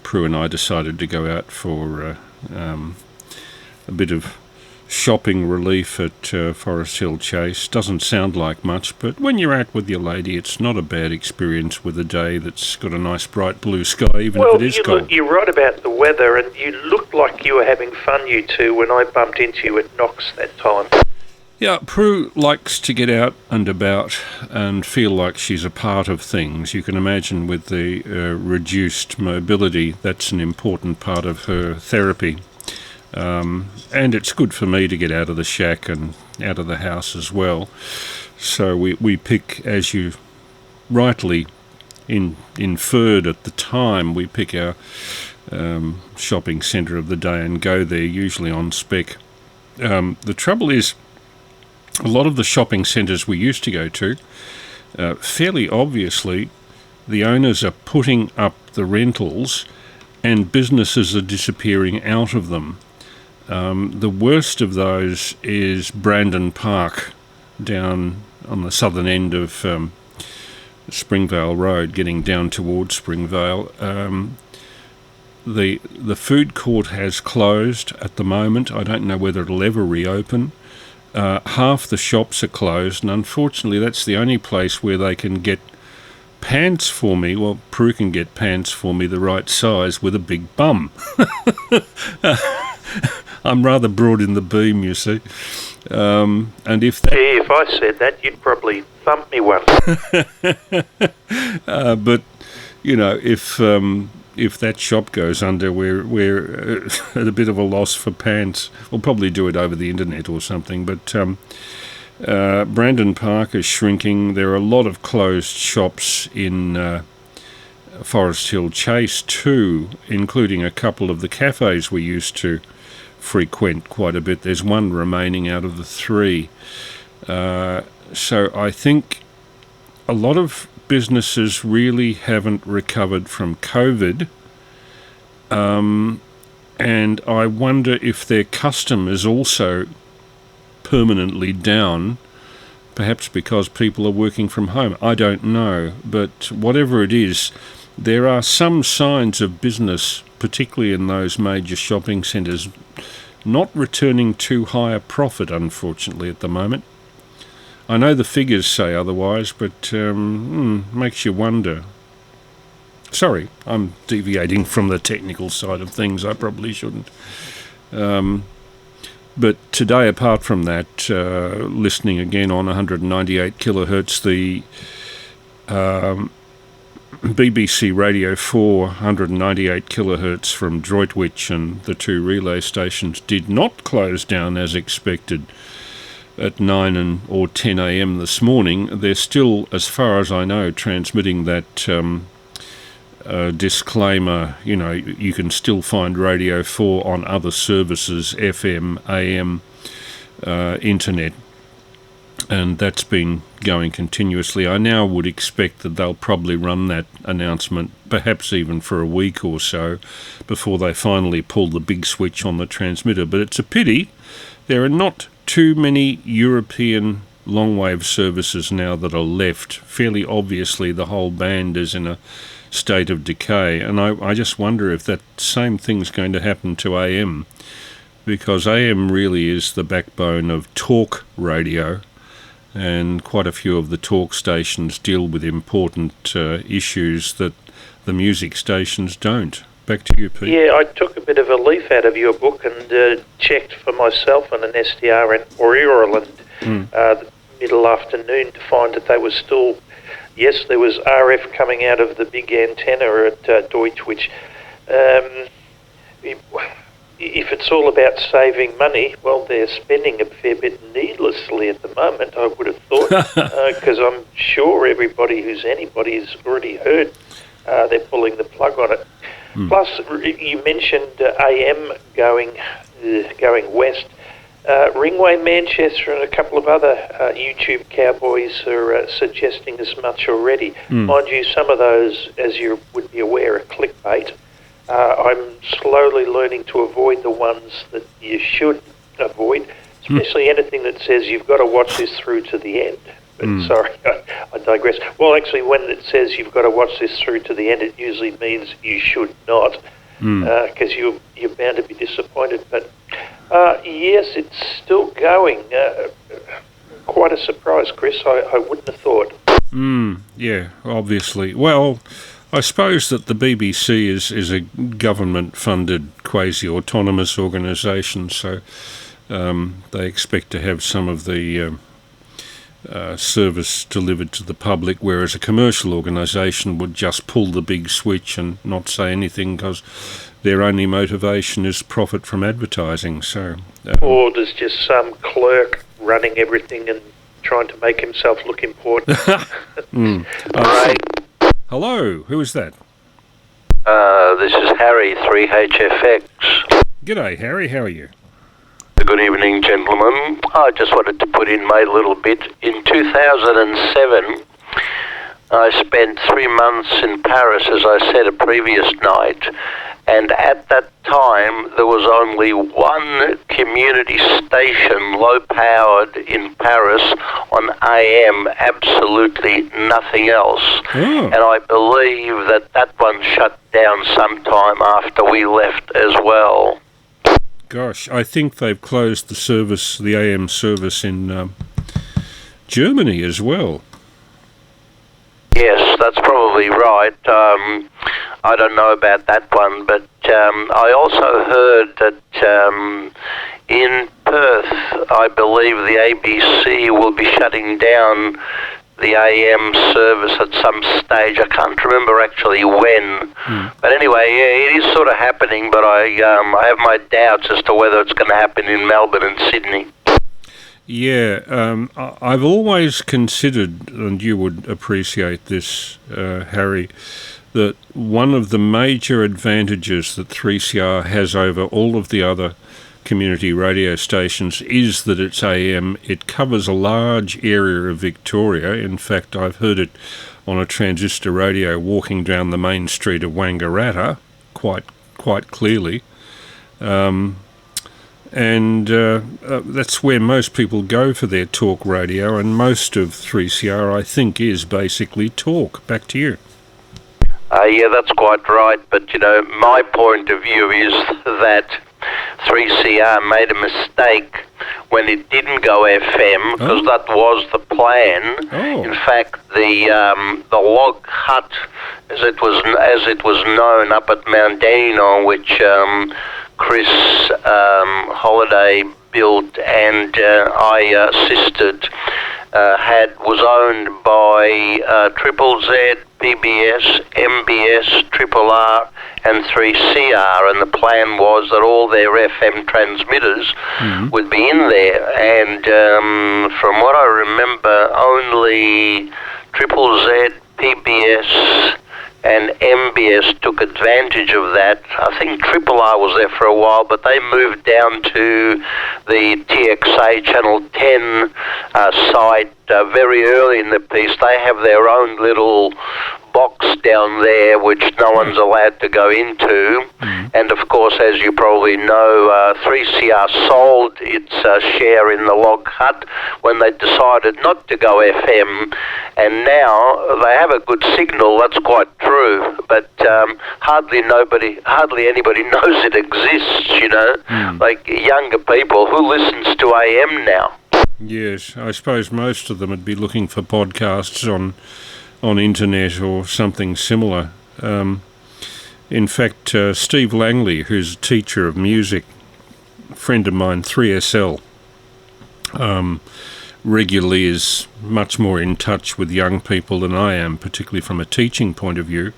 Prue and I decided to go out for a bit of shopping relief at Forest Hill Chase. Doesn't sound like much, but when you're out with your lady, it's not a bad experience with a day that's got a nice bright blue sky, even if it is cold. You're right about the weather, and you looked like you were having fun, you two, when I bumped into you at Knox that time. Yeah, Prue likes to get out and about and feel like she's a part of things. You can imagine with the reduced mobility, that's an important part of her therapy. And it's good for me to get out of the shack and out of the house as well. So we pick, as you rightly inferred at the time, we pick our shopping centre of the day and go there, usually on spec. The trouble is, a lot of the shopping centres we used to go to, fairly obviously, the owners are putting up the rentals and businesses are disappearing out of them. The worst of those is Brandon Park, down on the southern end of Springvale Road, getting down towards Springvale. The food court has closed at the moment. I don't know whether it'll ever reopen. Half the shops are closed, and unfortunately that's the only place where they can get pants for me. Well, Prue can get pants for me the right size with a big bum. I'm rather broad in the beam, you see. And if that... Gee, if I said that, you'd probably thump me one. But, you know, if that shop goes under, we're at a bit of a loss for pants. We'll probably do it over the internet or something. But Brandon Park is shrinking. There are a lot of closed shops in Forest Hill Chase too, including a couple of the cafes we used to frequent quite a bit. There's one remaining out of the three. So I think a lot of businesses really haven't recovered from COVID, and I wonder if their custom is also permanently down, perhaps because people are working from home. I don't know, but whatever it is, there are some signs of business, particularly in those major shopping centres, not returning too high a profit, unfortunately, at the moment. I know the figures say otherwise, but makes you wonder. Sorry, I'm deviating from the technical side of things. I probably shouldn't. But today, apart from that, listening again on 198 kilohertz, the BBC Radio 4 198 kilohertz from Droitwich and the two relay stations did not close down as expected at 9 or 10 a.m. this morning. They're still, as far as I know, transmitting that disclaimer. You know, you can still find Radio 4 on other services, FM, AM, internet, and that's been going continuously. I now would expect that they'll probably run that announcement perhaps even for a week or so before they finally pull the big switch on the transmitter. But it's a pity there are not too many European long-wave services now that are left. Fairly obviously the whole band is in a state of decay, and I just wonder if that same thing's going to happen to AM, because AM really is the backbone of talk radio, and quite a few of the talk stations deal with important issues that the music stations don't. Back to you, Pete. Yeah, I took a bit of a leaf out of your book and checked for myself on an SDR in Ireland the middle afternoon to find that they were still... Yes, there was RF coming out of the big antenna at Droitwich. If it's all about saving money, well, they're spending a fair bit needlessly at the moment, I would have thought, because I'm sure everybody who's anybody has already heard they're pulling the plug on it. Plus, you mentioned AM going west. Ringway Manchester and a couple of other YouTube cowboys are suggesting as much already. Mind you, some of those, as you would be aware, are clickbait. I'm slowly learning to avoid the ones that you should avoid, especially anything that says you've got to watch this through to the end. But sorry, I digress. Well, actually, when it says you've got to watch this through to the end, it usually means you should not, because you're bound to be disappointed. But yes, it's still going. Quite a surprise, Chris. I wouldn't have thought. Yeah, obviously. Well, I suppose that the BBC is a government-funded quasi-autonomous organisation, so they expect to have some of the service delivered to the public, whereas a commercial organisation would just pull the big switch and not say anything because their only motivation is profit from advertising. So, or there's just some clerk running everything and trying to make himself look important. Right. Hello, who is that? This is Harry, 3HFX. G'day, Harry, how are you? Good evening, gentlemen. I just wanted to put in my little bit. In 2007, I spent 3 months in Paris, as I said a previous night, and at that time there was only one community station, low-powered, in Paris on AM, absolutely nothing else. And I believe that one shut down sometime after we left as well. Gosh, I think they've closed the service, the AM service in Germany as well. Yes, that's probably right. I don't know about that one, but I also heard that in Perth, I believe the ABC will be shutting down the AM service at some stage. I can't remember actually when. But anyway, yeah, it is sort of happening, but I have my doubts as to whether it's going to happen in Melbourne and Sydney. Yeah, I've always considered, and you would appreciate this, Harry, that one of the major advantages that 3CR has over all of the other community radio stations is that it's AM. It covers a large area of Victoria. In fact, I've heard it on a transistor radio walking down the main street of Wangaratta quite clearly. And that's where most people go for their talk radio, and most of 3CR, I think, is basically talk. Back to you. Yeah, that's quite right, but, you know, my point of view is that 3CR made a mistake when it didn't go FM, because that was the plan. In fact, the log hut, as it was known up at Mount Dandenong, which Chris Holiday built and I assisted, was owned by Triple Z, PBS, MBS, Triple R, and 3CR, and the plan was that all their FM transmitters would be in there. And from what I remember, only Triple Z, PBS, and MBS took advantage of that. I think Triple R was there for a while, but they moved down to the TXA Channel 10 site very early in the piece. They have their own little box down there which no one's allowed to go into. And of course, as you probably know, 3CR sold its share in the log hut when they decided not to go FM, and now they have a good signal. That's quite true, but hardly anybody knows it exists, you know. Like younger people, who listens to AM now? Yes, I suppose most of them would be looking for podcasts on internet or something similar. In fact, Steve Langley, who's a teacher of music, a friend of mine, 3SL, regularly is much more in touch with young people than I am, particularly from a teaching point of view.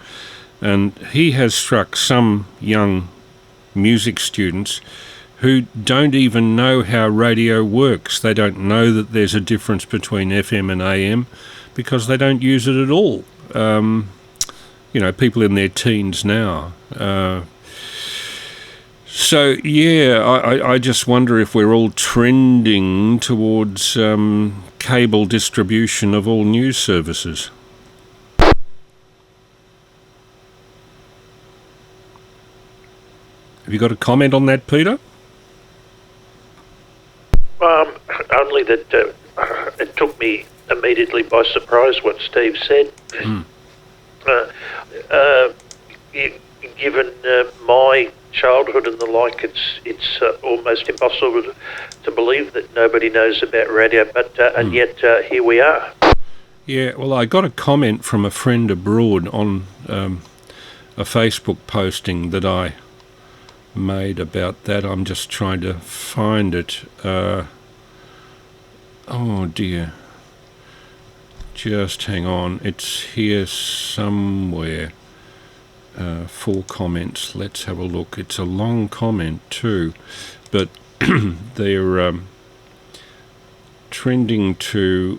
And he has struck some young music students who don't even know how radio works. They don't know that there's a difference between FM and AM because they don't use it at all. You know, people in their teens now. So, yeah, I just wonder if we're all trending towards cable distribution of all news services. Have you got a comment on that, Peter? Only that it took me immediately by surprise what Steve said. Given my childhood and the like, it's almost impossible to believe that nobody knows about radio, but and yet here we are. Yeah, well, I got a comment from a friend abroad on a Facebook posting that I made about that. I'm just trying to find it. Oh dear. Just hang on. It's here somewhere. 4 comments. Let's have a look. It's a long comment too, but they're trending to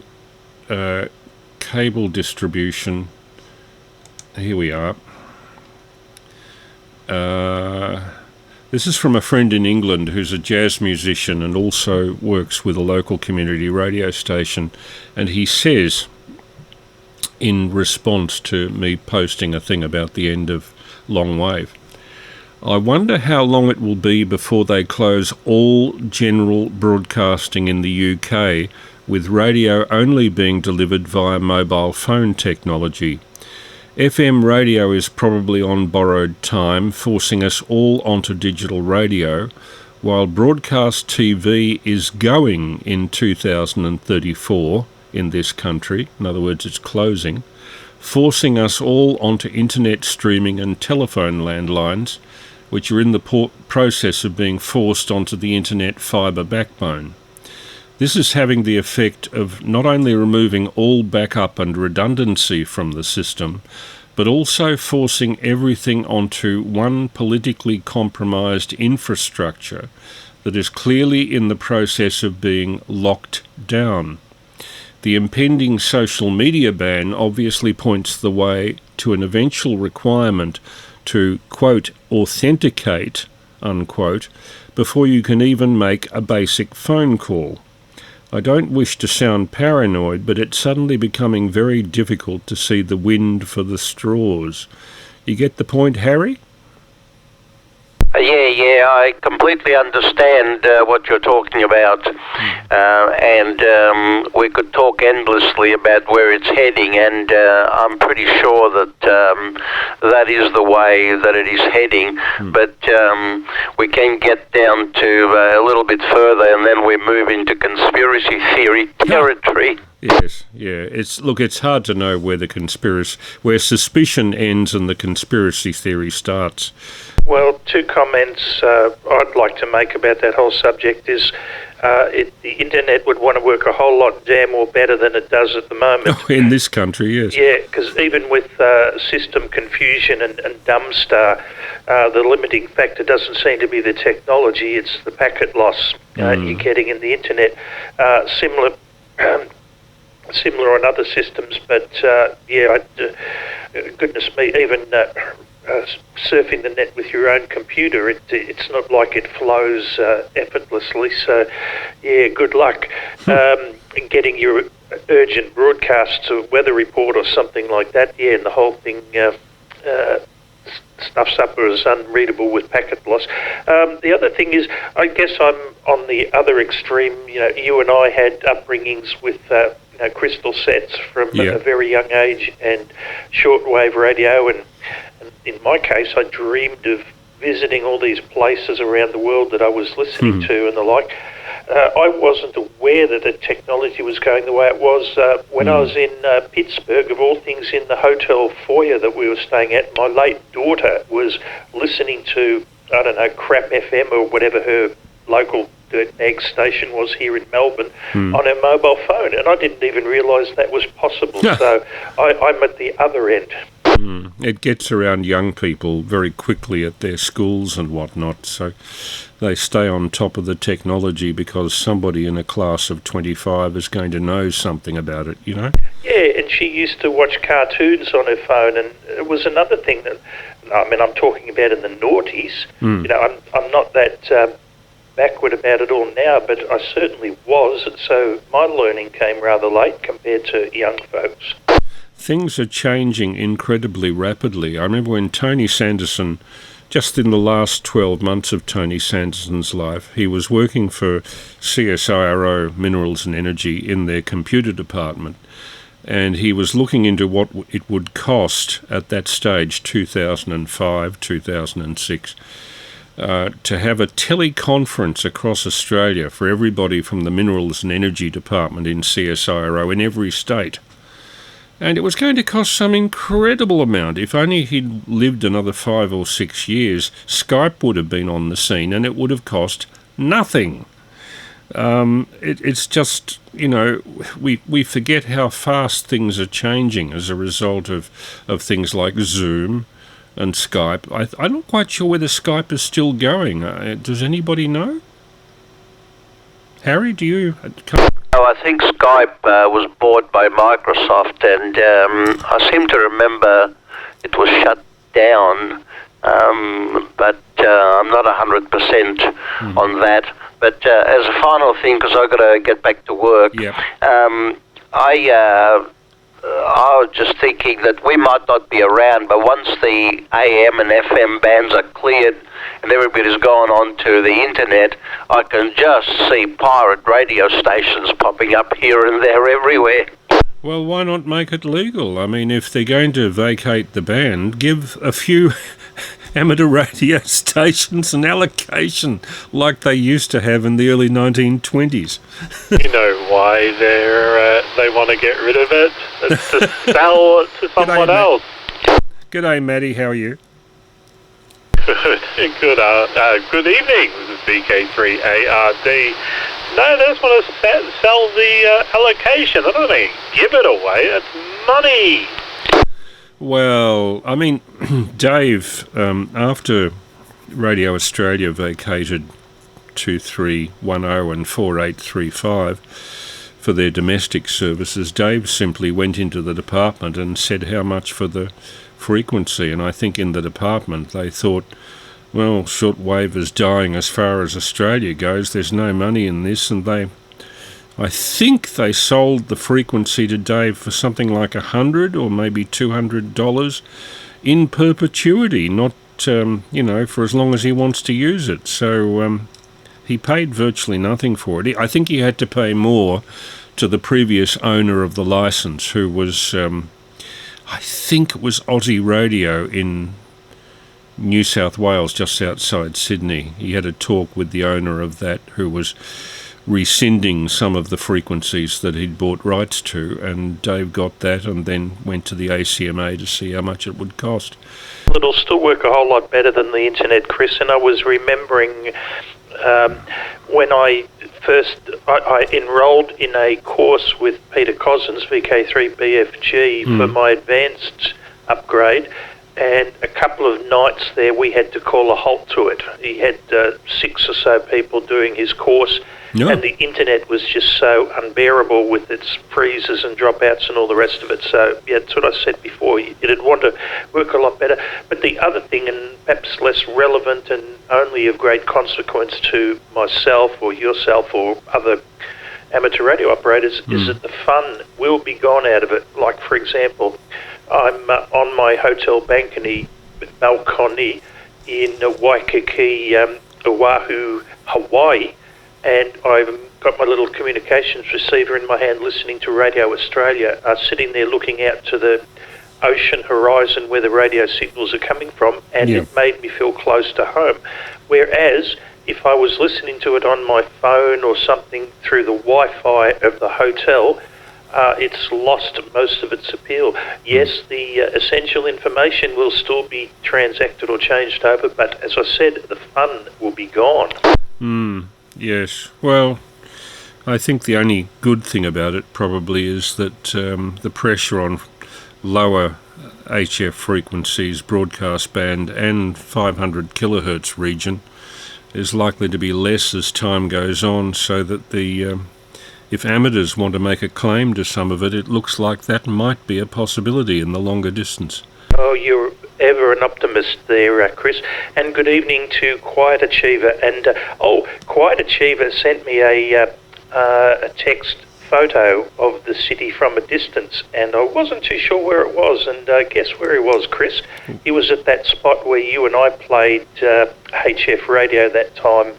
cable distribution. Here we are. This is from a friend in England who's a jazz musician and also works with a local community radio station, and he says, in response to me posting a thing about the end of long wave, I wonder how long it will be before they close all general broadcasting in the UK, with radio only being delivered via mobile phone technology. FM radio is probably on borrowed time, forcing us all onto digital radio, while broadcast TV is going in 2034 in this country. In other words, it's closing, forcing us all onto internet streaming and telephone landlines, which are in the process of being forced onto the internet fibre backbone. This is having the effect of not only removing all backup and redundancy from the system, but also forcing everything onto one politically compromised infrastructure that is clearly in the process of being locked down. The impending social media ban obviously points the way to an eventual requirement to, quote, authenticate, unquote, before you can even make a basic phone call. I don't wish to sound paranoid, but it's suddenly becoming very difficult to see the wind for the straws. You get the point, Harry? Yeah, I completely understand what you're talking about, and we could talk endlessly about where it's heading, and I'm pretty sure that that is the way that it is heading, but we can get down to a little bit further, and then we move into conspiracy theory territory. Yes, yeah. It's hard to know where suspicion ends and the conspiracy theory starts. Well, two comments I'd like to make about that whole subject is the internet would want to work a whole lot damn more better than it does at the moment. Oh, in this country, yes. Yeah, because even with system confusion and dumbstar, the limiting factor doesn't seem to be the technology, it's the packet loss you're getting in the internet. Similar on other systems, but goodness me, even surfing the net with your own computer, it's not like it flows effortlessly. So, yeah, good luck in getting your urgent broadcast to a weather report or something like that. Yeah, and the whole thing stuffs up or is unreadable with packet loss. The other thing is, I guess I'm on the other extreme. You know, you and I had upbringings with crystal sets from a very young age and shortwave radio, and in my case I dreamed of visiting all these places around the world that I was listening to and the like. I wasn't aware that the technology was going the way it was when I was in Pittsburgh, of all things, in the hotel foyer that we were staying at. My late daughter was listening to, I don't know, Crap FM or whatever her local dirtbag station was here in Melbourne on her mobile phone, and I didn't even realise that was possible. So I'm at the other end. It gets around young people very quickly at their schools and whatnot, so they stay on top of the technology because somebody in a class of 25 is going to know something about it, you know? Yeah, and she used to watch cartoons on her phone, and it was another thing that, I mean, I'm talking about in the noughties. You know, I'm not that backward about it all now, but I certainly was, so my learning came rather late compared to young folks. Things are changing incredibly rapidly. I remember when Tony Sanderson, just in the last 12 months of Tony Sanderson's life, he was working for CSIRO Minerals and Energy in their computer department, and he was looking into what it would cost at that stage, 2005, 2006, to have a teleconference across Australia for everybody from the Minerals and Energy Department in CSIRO in every state. And it was going to cost some incredible amount. If only he'd lived another 5 or 6 years, Skype would have been on the scene and it would have cost nothing. It's just, you know, we forget how fast things are changing as a result of things like Zoom and Skype. I'm not quite sure whether Skype is still going. Does anybody know? Harry, do you? I think Skype was bought by Microsoft, and I seem to remember it was shut down, but I'm not 100% on that. But as a final thing, because I've got to get back to work, I was just thinking that we might not be around, but once the AM and FM bands are cleared and everybody's gone on to the internet, I can just see pirate radio stations popping up here and there everywhere. Well, why not make it legal? I mean, if they're going to vacate the band, give a few amateur radio stations an allocation like they used to have in the early 1920s. You know why they want to get rid of it? It's to sell it to someone else. G'day, Maddie. How are you? Good evening. This is VK3AML. No, they just want to sell the allocation. I don't think give it away. It's money. Well, I mean, Dave, after Radio Australia vacated 2310 and 4835 for their domestic services, Dave simply went into the department and said how much for the frequency. And I think in the department they thought, well, shortwave is dying as far as Australia goes. There's no money in this, and I think they sold the frequency to Dave for something like $100 or maybe $200 in perpetuity, not for as long as he wants to use it. So he paid virtually nothing for it. I think he had to pay more to the previous owner of the license, who was, I think it was Aussie Radio in New South Wales, just outside Sydney. He had a talk with the owner of that, who was rescinding some of the frequencies that he'd bought rights to, and Dave got that and then went to the ACMA to see how much it would cost. It'll still work a whole lot better than the internet, Chris, and I was remembering when I enrolled in a course with Peter Cozzens, VK3BFG, for my advanced upgrade, and a couple of nights there we had to call a halt to it. He had 6 or so people doing his course, and the internet was just so unbearable with its freezes and dropouts and all the rest of it. So, yeah, that's what I said before. It'd want to work a lot better. But the other thing, and perhaps less relevant and only of great consequence to myself or yourself or other amateur radio operators, is that the fun will be gone out of it. Like, for example, I'm on my hotel balcony in Waikiki, Oahu, Hawaii, and I've got my little communications receiver in my hand listening to Radio Australia, sitting there looking out to the ocean horizon where the radio signals are coming from, and it made me feel close to home. Whereas if I was listening to it on my phone or something through the Wi-Fi of the hotel, it's lost most of its appeal. Yes, the essential information will still be transacted or changed over, but as I said, the fun will be gone. Yes. Well, I think the only good thing about it probably is that the pressure on lower HF frequencies, broadcast band and 500 kilohertz region is likely to be less as time goes on, so that the if amateurs want to make a claim to some of it, it looks like that might be a possibility in the longer distance. Oh, you're ever an optimist there, Chris. And good evening to Quiet Achiever. And, Quiet Achiever sent me a text photo of the city from a distance, and I wasn't too sure where it was, and guess where he was, Chris? He was at that spot where you and I played HF radio that time.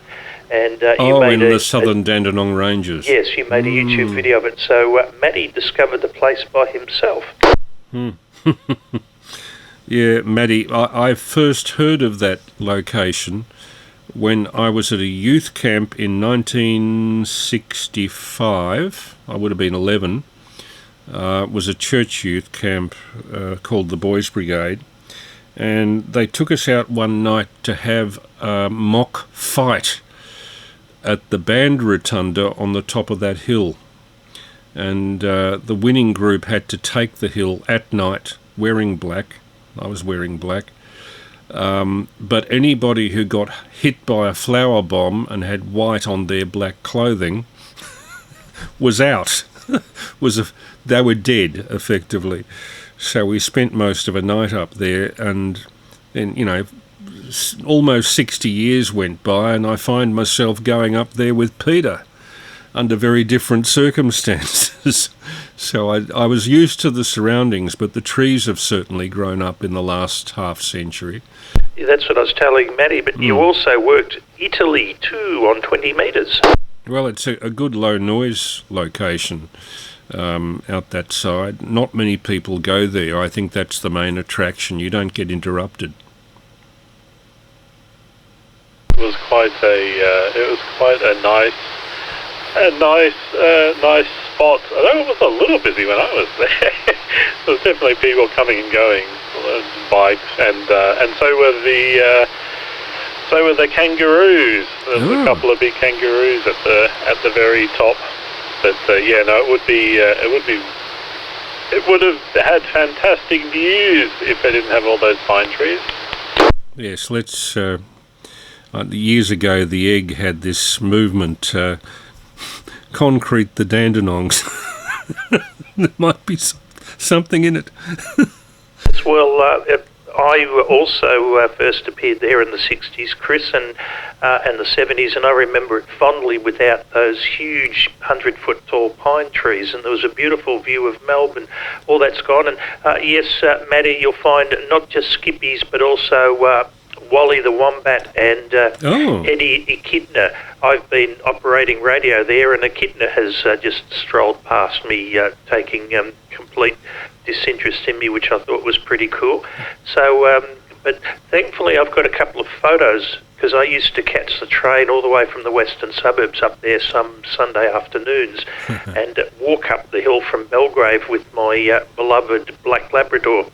And you made in the southern Dandenong Ranges. Yes, you made a YouTube video of it. So Matty discovered the place by himself. Yeah, Maddie, I first heard of that location when I was at a youth camp in 1965. I would have been 11. It was a church youth camp called the Boys Brigade. And they took us out one night to have a mock fight at the band rotunda on the top of that hill. And the winning group had to take the hill at night wearing black. I was wearing black. But anybody who got hit by a flower bomb and had white on their black clothing was out. They were dead, effectively. So we spent most of a night up there, and then, almost 60 years went by, and I find myself going up there with Peter under very different circumstances. So I was used to the surroundings, but the trees have certainly grown up in the last half century. Yeah, that's what I was telling Matty, but you also worked Italy too on 20 metres. Well, it's a good low noise location out that side. Not many people go there. I think that's the main attraction. You don't get interrupted. It was quite a nice spot. Although it was a little busy when I was there. There was definitely people coming and going, bikes, and so were the kangaroos. There was a couple of big kangaroos at the very top. But it would have had fantastic views if they didn't have all those pine trees. Yes, let's. Years ago, the egg had this movement. Concrete the Dandenongs. There might be something in it. Well, I also first appeared there in the 60s, Chris, and the 70s, and I remember it fondly without those huge 100-foot tall pine trees, and there was a beautiful view of Melbourne. All that's gone, and yes, Matty, you'll find not just skippies, but also Wally the Wombat and Eddie Echidna. I've been operating radio there, and Echidna has just strolled past me, taking complete disinterest in me, which I thought was pretty cool. So, but thankfully I've got a couple of photos, because I used to catch the train all the way from the western suburbs up there some Sunday afternoons and walk up the hill from Belgrave with my beloved Black Labrador.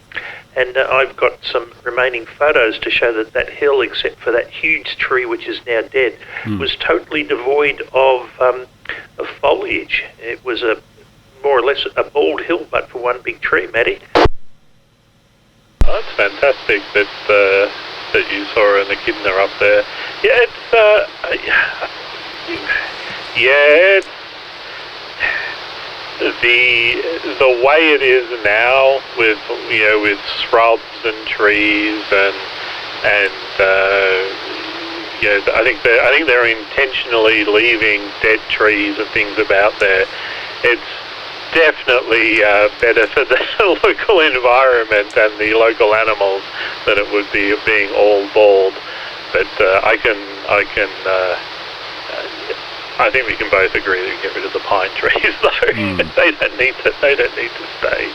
And I've got some remaining photos to show that that hill, except for that huge tree which is now dead, was totally devoid of foliage. It was more or less a bald hill, but for one big tree, Matty. Oh, that's fantastic that you saw an echidna up there. Yeah, it's the way it is now, with shrubs and trees and I think they're intentionally leaving dead trees and things about there. It's definitely better for the local environment and the local animals than it would be being all bald. But I think we can both agree to get rid of the pine trees, though. They don't need to stay.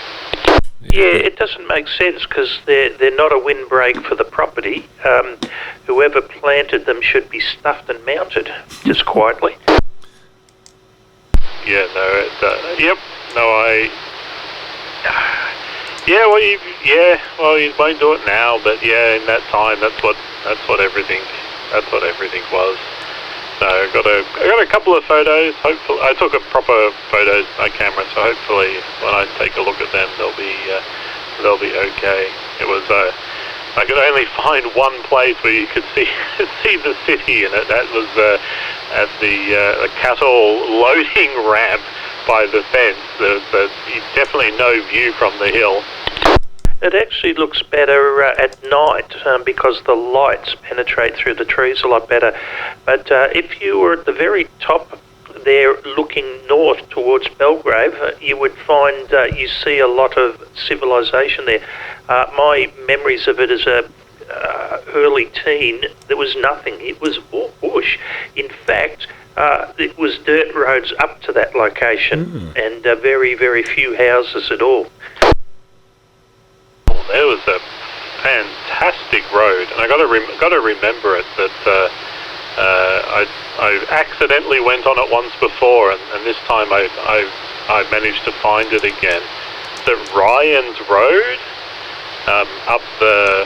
Yeah, it doesn't make sense, because they're not a windbreak for the property. Whoever planted them should be stuffed and mounted, just quietly. Yeah, no, yep, no, you won't do it now, but yeah, in that time, that's what everything was. So I got a couple of photos. Hopefully, I took a proper photos with my camera, so hopefully when I take a look at them, they'll be okay. It was I could only find one place where you could see the city, and that was at the cattle loading ramp by the fence. There's definitely no view from the hill. It actually looks better at night because the lights penetrate through the trees a lot better. But if you were at the very top there looking north towards Belgrave, you would find you see a lot of civilization there. My memories of it as a early teen, there was nothing. It was all bush. In fact, it was dirt roads up to that location and very, very few houses at all. There was a fantastic road, and I got to remember it that I accidentally went on it once before, and this time I managed to find it again. The Ryan's Road up the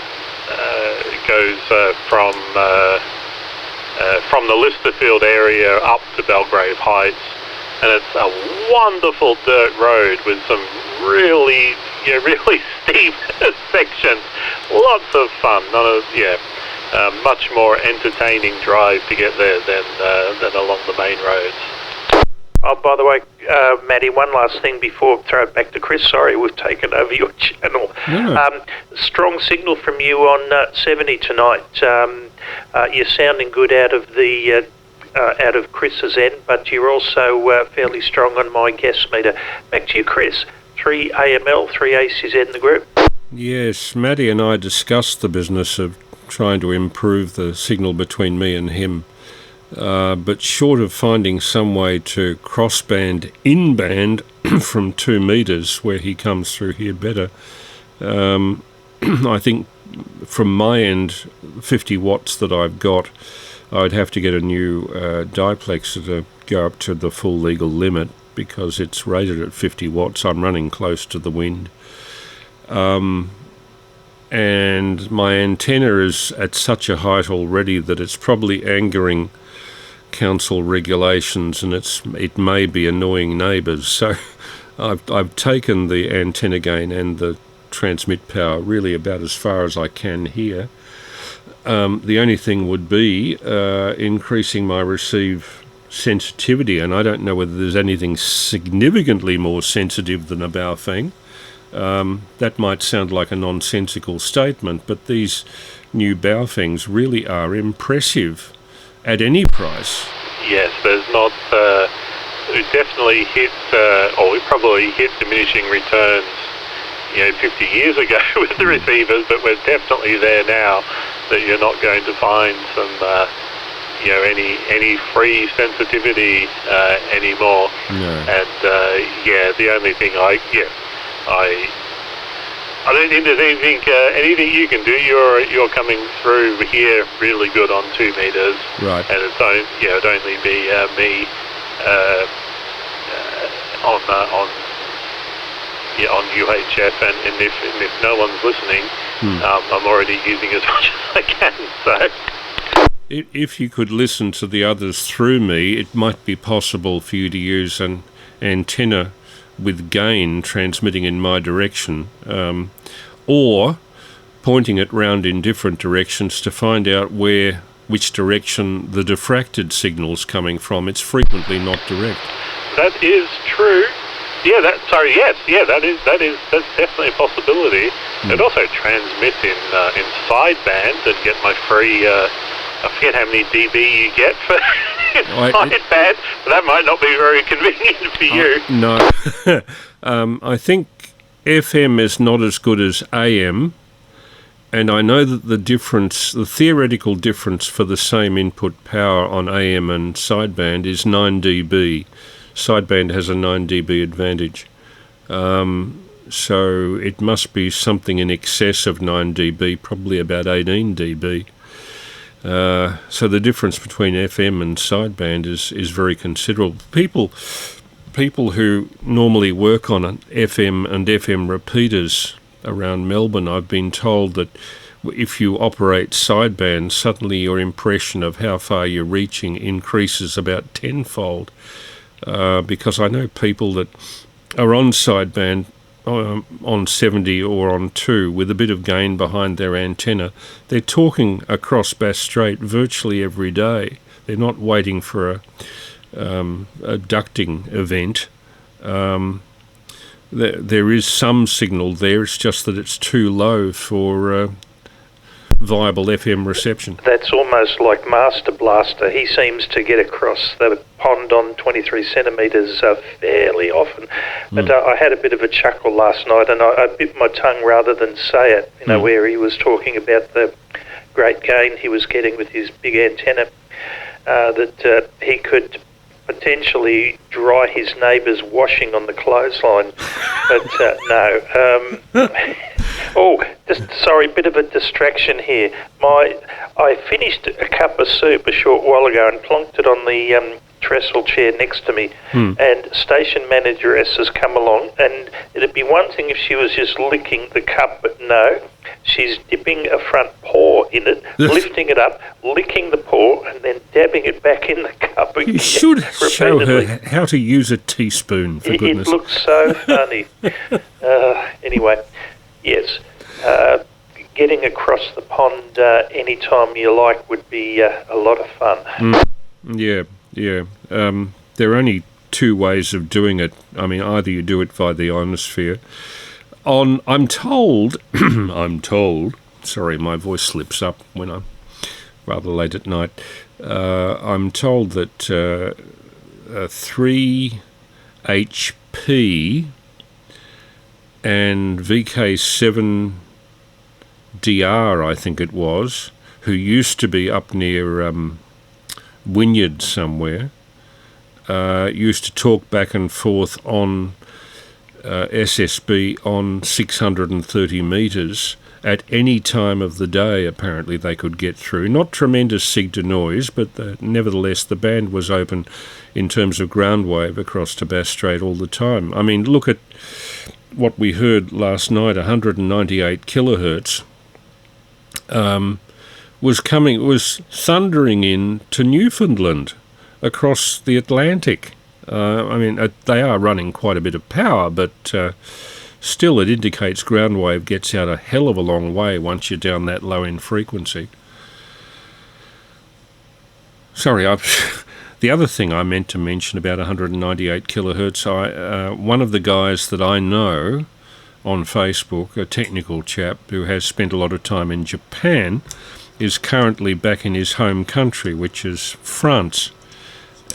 goes from the Listerfield area up to Belgrave Heights, and it's a wonderful dirt road with some really steep sections. Lots of fun. Much more entertaining drive to get there than along the main roads. Oh, by the way, Matty, one last thing before I throw it back to Chris. Sorry, we've taken over your channel. No. Strong signal from you on 70 tonight. You're sounding good out of the out of Chris's end, but you're also fairly strong on my gas meter. Back to you, Chris. 3AML, 3ACZ in the group. Yes, Matty and I discussed the business of trying to improve the signal between me and him. But short of finding some way to crossband in-band from 2 metres where he comes through here better, I think from my end, 50 watts that I've got, I'd have to get a new duplex to go up to the full legal limit because it's rated at 50 watts. I'm running close to the wind. And my antenna is at such a height already that it's probably angering council regulations, and it may be annoying neighbours. So I've taken the antenna gain and the transmit power really about as far as I can here. The only thing would be increasing my receive sensitivity, and I don't know whether there's anything significantly more sensitive than a Baofeng. That might sound like a nonsensical statement, but these new Baofengs really are impressive at any price. Yes, there's not... we definitely hit, or we probably hit diminishing returns, 50 years ago with the receivers, but we're definitely there now that you're not going to find some, any free sensitivity anymore. No. And the only thing I don't think there's anything you can do. You're coming through here really good on 2 metres, right? And it'd only be me on UHF, and if no one's listening, I'm already using as much as I can. So. If you could listen to the others through me, it might be possible for you to use an antenna with gain transmitting in my direction, or pointing it round in different directions to find out which direction the diffracted signal's coming from. It's frequently not direct. That is true. Yeah, that's definitely a possibility. I'd also transmit in sideband and get my free. I forget how many dB you get for sideband, but that might not be very convenient for you. No, I think FM is not as good as AM, and I know that the theoretical difference for the same input power on AM and sideband is 9 dB. Sideband has a 9 dB advantage. So it must be something in excess of 9 dB, probably about 18 dB. So the difference between FM and sideband is very considerable. People who normally work on FM and FM repeaters around Melbourne, I've been told that if you operate sideband, suddenly your impression of how far you're reaching increases about tenfold. Because I know people that are on sideband on 70 or on 2 with a bit of gain behind their antenna. They're talking across Bass Strait virtually every day. They're not waiting for a ducting event. There is some signal there, it's just that it's too low for viable FM reception. That's almost like Master Blaster. He seems to get across the pond on 23 centimetres fairly often. But I had a bit of a chuckle last night, and I bit my tongue rather than say it, where he was talking about the great gain he was getting with his big antenna, that he could potentially dry his neighbour's washing on the clothesline. But no. Sorry, bit of a distraction here. I finished a cup of soup a short while ago and plonked it on the trestle chair next to me, and station manageress has come along, and it'd be one thing if she was just licking the cup, but no, she's dipping a front paw in it, lifting it up, licking the paw, and then dabbing it back in the cup again. You should show her how to use a teaspoon, for goodness. It looks so funny. Anyway, yes, getting across the pond any time you like would be a lot of fun. Yeah. There are only 2 ways of doing it. I mean, either you do it via the ionosphere. I'm told, sorry, my voice slips up when I'm rather late at night. I'm told that 3HP and VK7DR, I think it was, who used to be up near Wynyard somewhere, used to talk back and forth on SSB on 630 metres at any time of the day. Apparently they could get through. Not tremendous sig noise, but nevertheless the band was open in terms of ground wave across to Bass Strait all the time. I mean, look at what we heard last night, 198 kilohertz, was thundering in to Newfoundland across the Atlantic. I mean, they are running quite a bit of power, but still it indicates ground wave gets out a hell of a long way once you're down that low in frequency. Sorry, the other thing I meant to mention about 198 kilohertz, one of the guys that I know on Facebook, a technical chap who has spent a lot of time in Japan, is currently back in his home country, which is France.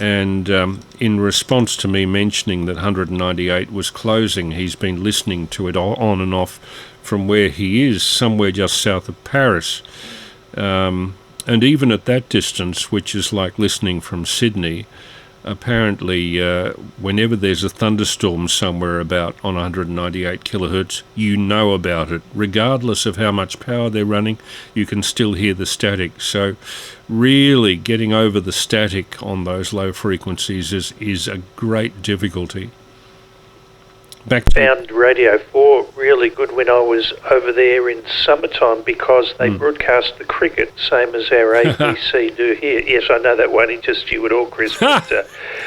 And in response to me mentioning that 198 was closing, he's been listening to it on and off from where he is, somewhere just south of Paris. And even at that distance, which is like listening from Sydney, apparently whenever there's a thunderstorm somewhere about on 198 kilohertz, you know about it. Regardless of how much power they're running, you can still hear the static. So really getting over the static on those low frequencies is a great difficulty. Found Radio 4 really good when I was over there in summertime because they broadcast the cricket, same as our ABC do here. Yes, I know that won't interest you at all, Chris, but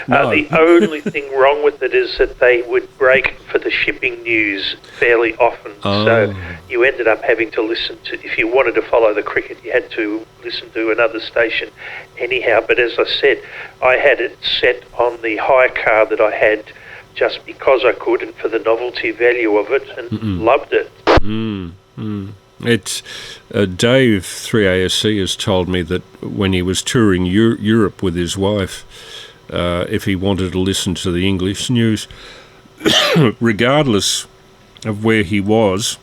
No. the only thing wrong with it is that they would break for the shipping news fairly often. So you ended up having to listen to, if you wanted to follow the cricket, you had to listen to another station anyhow. But as I said, I had it set on the hire car that I had just because I could and for the novelty value of it, and loved it. It's Dave 3ASC has told me that when he was touring Europe with his wife, if he wanted to listen to the English news, regardless of where he was,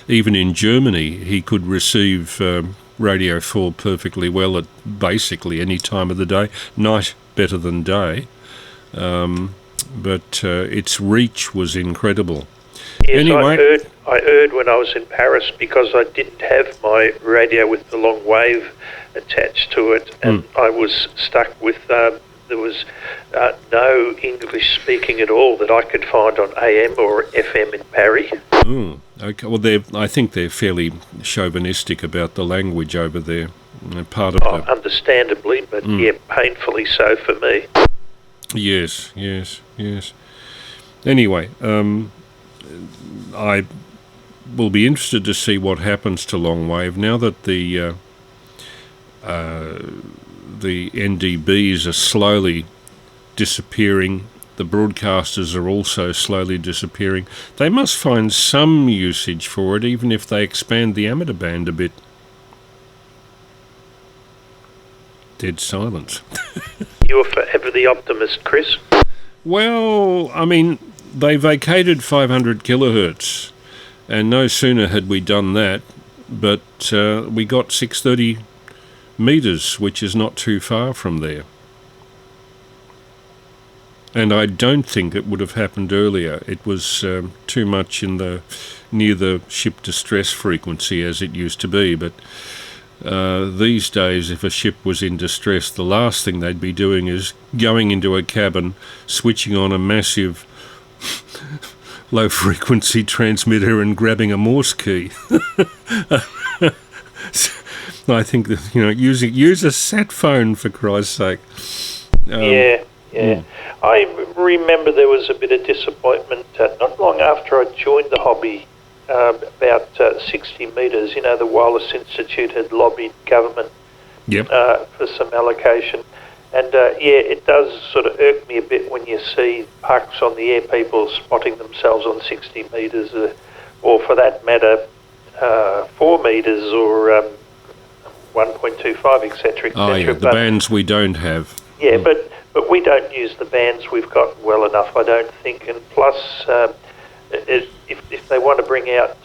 even in Germany, he could receive Radio 4 perfectly well at basically any time of the day. Night better than day. But its reach was incredible. Yes, anyway, I heard when I was in Paris, because I didn't have my radio with the long wave attached to it, and I was stuck with, there was no English speaking at all that I could find on AM or FM in Paris. Okay. Well, I think they're fairly chauvinistic about the language over there. Part of Understandably, but yeah, painfully so for me. Yes. Anyway, I will be interested to see what happens to long wave now that the NDBs are slowly disappearing. The broadcasters are also slowly disappearing. They must find some usage for it, even if they expand the amateur band a bit. Dead silence. You were forever the optimist, Chris. Well, I mean, they vacated 500 kilohertz, and no sooner had we done that, but we got 630 metres, which is not too far from there. And I don't think it would have happened earlier. It was too much near the ship distress frequency as it used to be, but these days, if a ship was in distress, the last thing they'd be doing is going into a cabin, switching on a massive low-frequency transmitter and grabbing a Morse key. I think that, use a sat phone, for Christ's sake. Yeah. I remember there was a bit of disappointment not long after I joined the hobby. About 60 metres, the Wireless Institute had lobbied government for some allocation. And it does sort of irk me a bit when you see pucks on the air, people spotting themselves on 60 metres, or for that matter, 4 metres or 1.25, etc., etc. Oh, yeah, the bands we don't have. Yeah, but we don't use the bands we've got well enough, I don't think. And plus, if they want to bring out,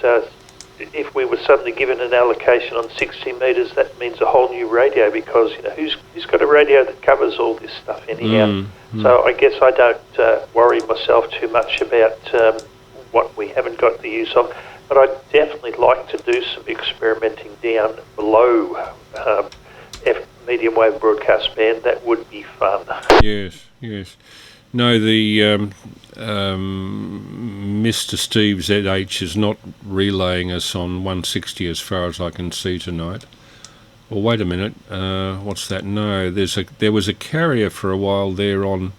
if we were suddenly given an allocation on 60 metres, that means a whole new radio, because who's got a radio that covers all this stuff anyhow? So I guess I don't worry myself too much about what we haven't got the use of. But I'd definitely like to do some experimenting down below medium wave broadcast band. That would be fun. Yes. No, the Mr. Steve ZH is not relaying us on 160 as far as I can see tonight. Well, wait a minute. What's that? No, there was a carrier for a while there on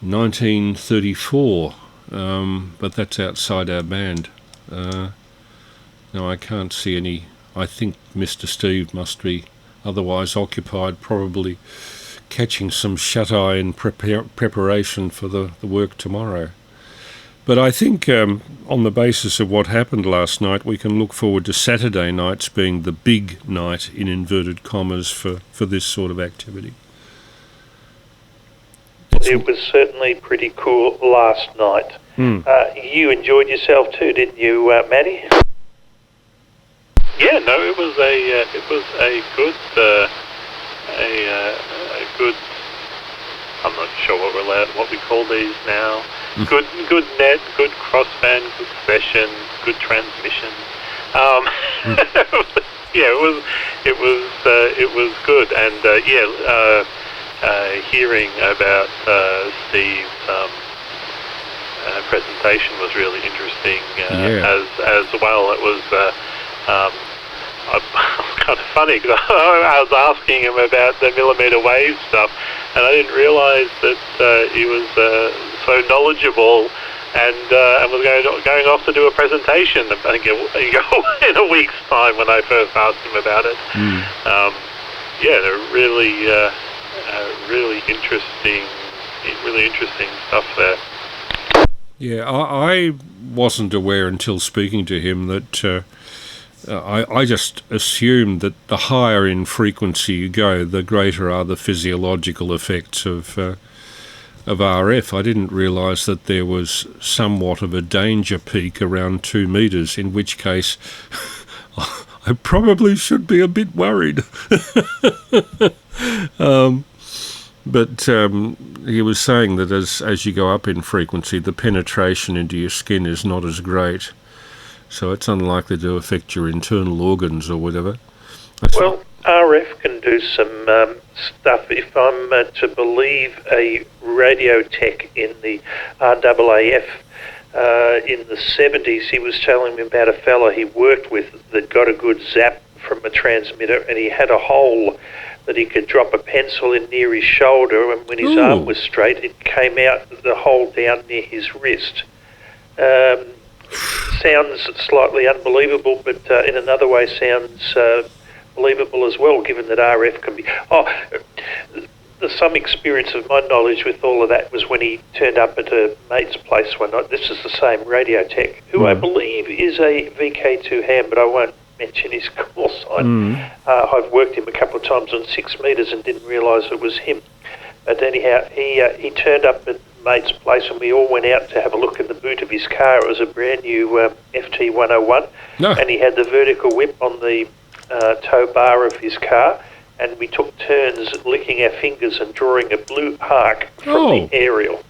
1934, but that's outside our band. No, I can't see any. I think Mr. Steve must be otherwise occupied, probably catching some shut-eye in preparation for the work tomorrow. But I think on the basis of what happened last night, we can look forward to Saturday nights being the big night, in inverted commas, for this sort of activity. It was certainly pretty cool last night. You enjoyed yourself too, didn't you, Matty? Yeah, no, it was a good good. I'm not sure what we call these now. Good net, good crossband, good session, good transmission. Yeah, it was good, and hearing about Steve's presentation was really interesting as well. It was kind of funny because I was asking him about the millimetre wave stuff, and I didn't realise that he was so knowledgeable and was going off to do a presentation. I think in a week's time when I first asked him about it. They're really interesting stuff there. Yeah, I wasn't aware until speaking to him that I just assumed that the higher in frequency you go, the greater are the physiological effects of RF. I didn't realise that there was somewhat of a danger peak around 2 metres, in which case I probably should be a bit worried. But he was saying that as you go up in frequency, the penetration into your skin is not as great. So it's unlikely to affect your internal organs or whatever. RF can do some stuff. If I'm to believe a radio tech in the RAAF in the 70s, he was telling me about a fella he worked with that got a good zap from a transmitter, and he had a hole that he could drop a pencil in near his shoulder, and when his arm was straight, it came out the hole down near his wrist. Sounds slightly unbelievable, but in another way sounds believable as well, given that RF can be... some experience of my knowledge with all of that was when he turned up at a mate's place one night. This is the same radio tech, who I believe is a VK2 ham, but I won't mention his call sign. I've worked him a couple of times on 6 metres and didn't realise it was him. But anyhow, he turned up at mate's place, and we all went out to have a look in the boot of his car. It was a brand new FT101, and he had the vertical whip on the tow bar of his car, and we took turns licking our fingers and drawing a blue arc from the aerial.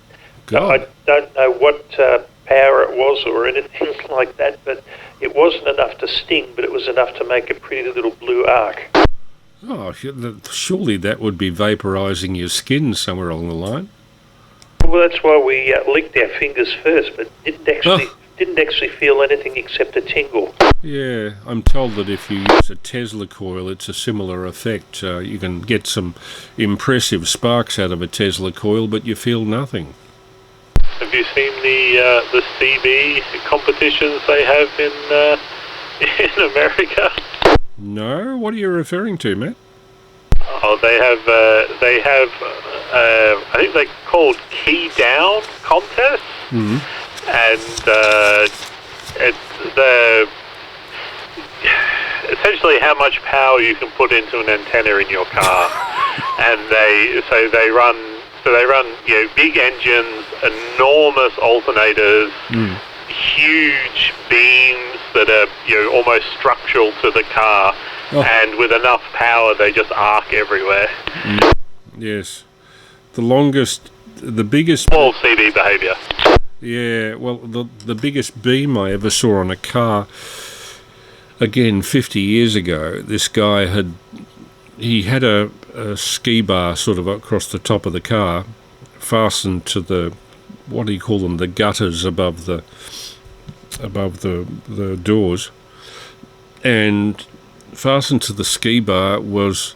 I don't know what power it was or anything like that, but it wasn't enough to sting, but it was enough to make a pretty little blue arc. Oh, surely that would be vaporising your skin somewhere along the line. Well, that's why we licked our fingers first, but didn't actually feel anything except a tingle. Yeah, I'm told that if you use a Tesla coil, it's a similar effect. You can get some impressive sparks out of a Tesla coil, but you feel nothing. Have you seen the CB competitions they have in America? No, what are you referring to, Matt? Oh, they have I think they're called key down contests, and essentially how much power you can put into an antenna in your car, and they run big engines, enormous alternators, huge beams that are almost structural to the car, and with enough power they just arc everywhere. Yes, the biggest small CB behaviour. Yeah, well, the biggest beam I ever saw on a car, again 50 years ago, this guy had a ski bar sort of across the top of the car, fastened to the, what do you call them, the gutters above the doors, and fastened to the ski bar was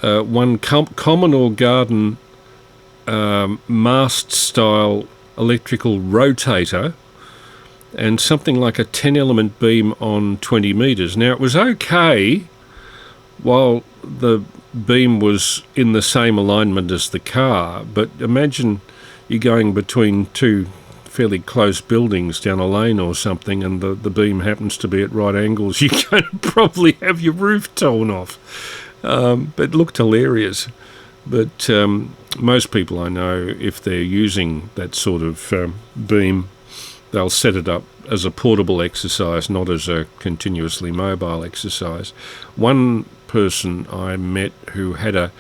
one Commodore Garden mast-style electrical rotator and something like a 10-element beam on 20 metres. Now, it was okay while the beam was in the same alignment as the car, but imagine you're going between two fairly close buildings down a lane or something, and the beam happens to be at right angles. You're going to probably have your roof torn off. But it looked hilarious. But most people I know, if they're using that sort of beam, they'll set it up as a portable exercise, not as a continuously mobile exercise. One person I met who had an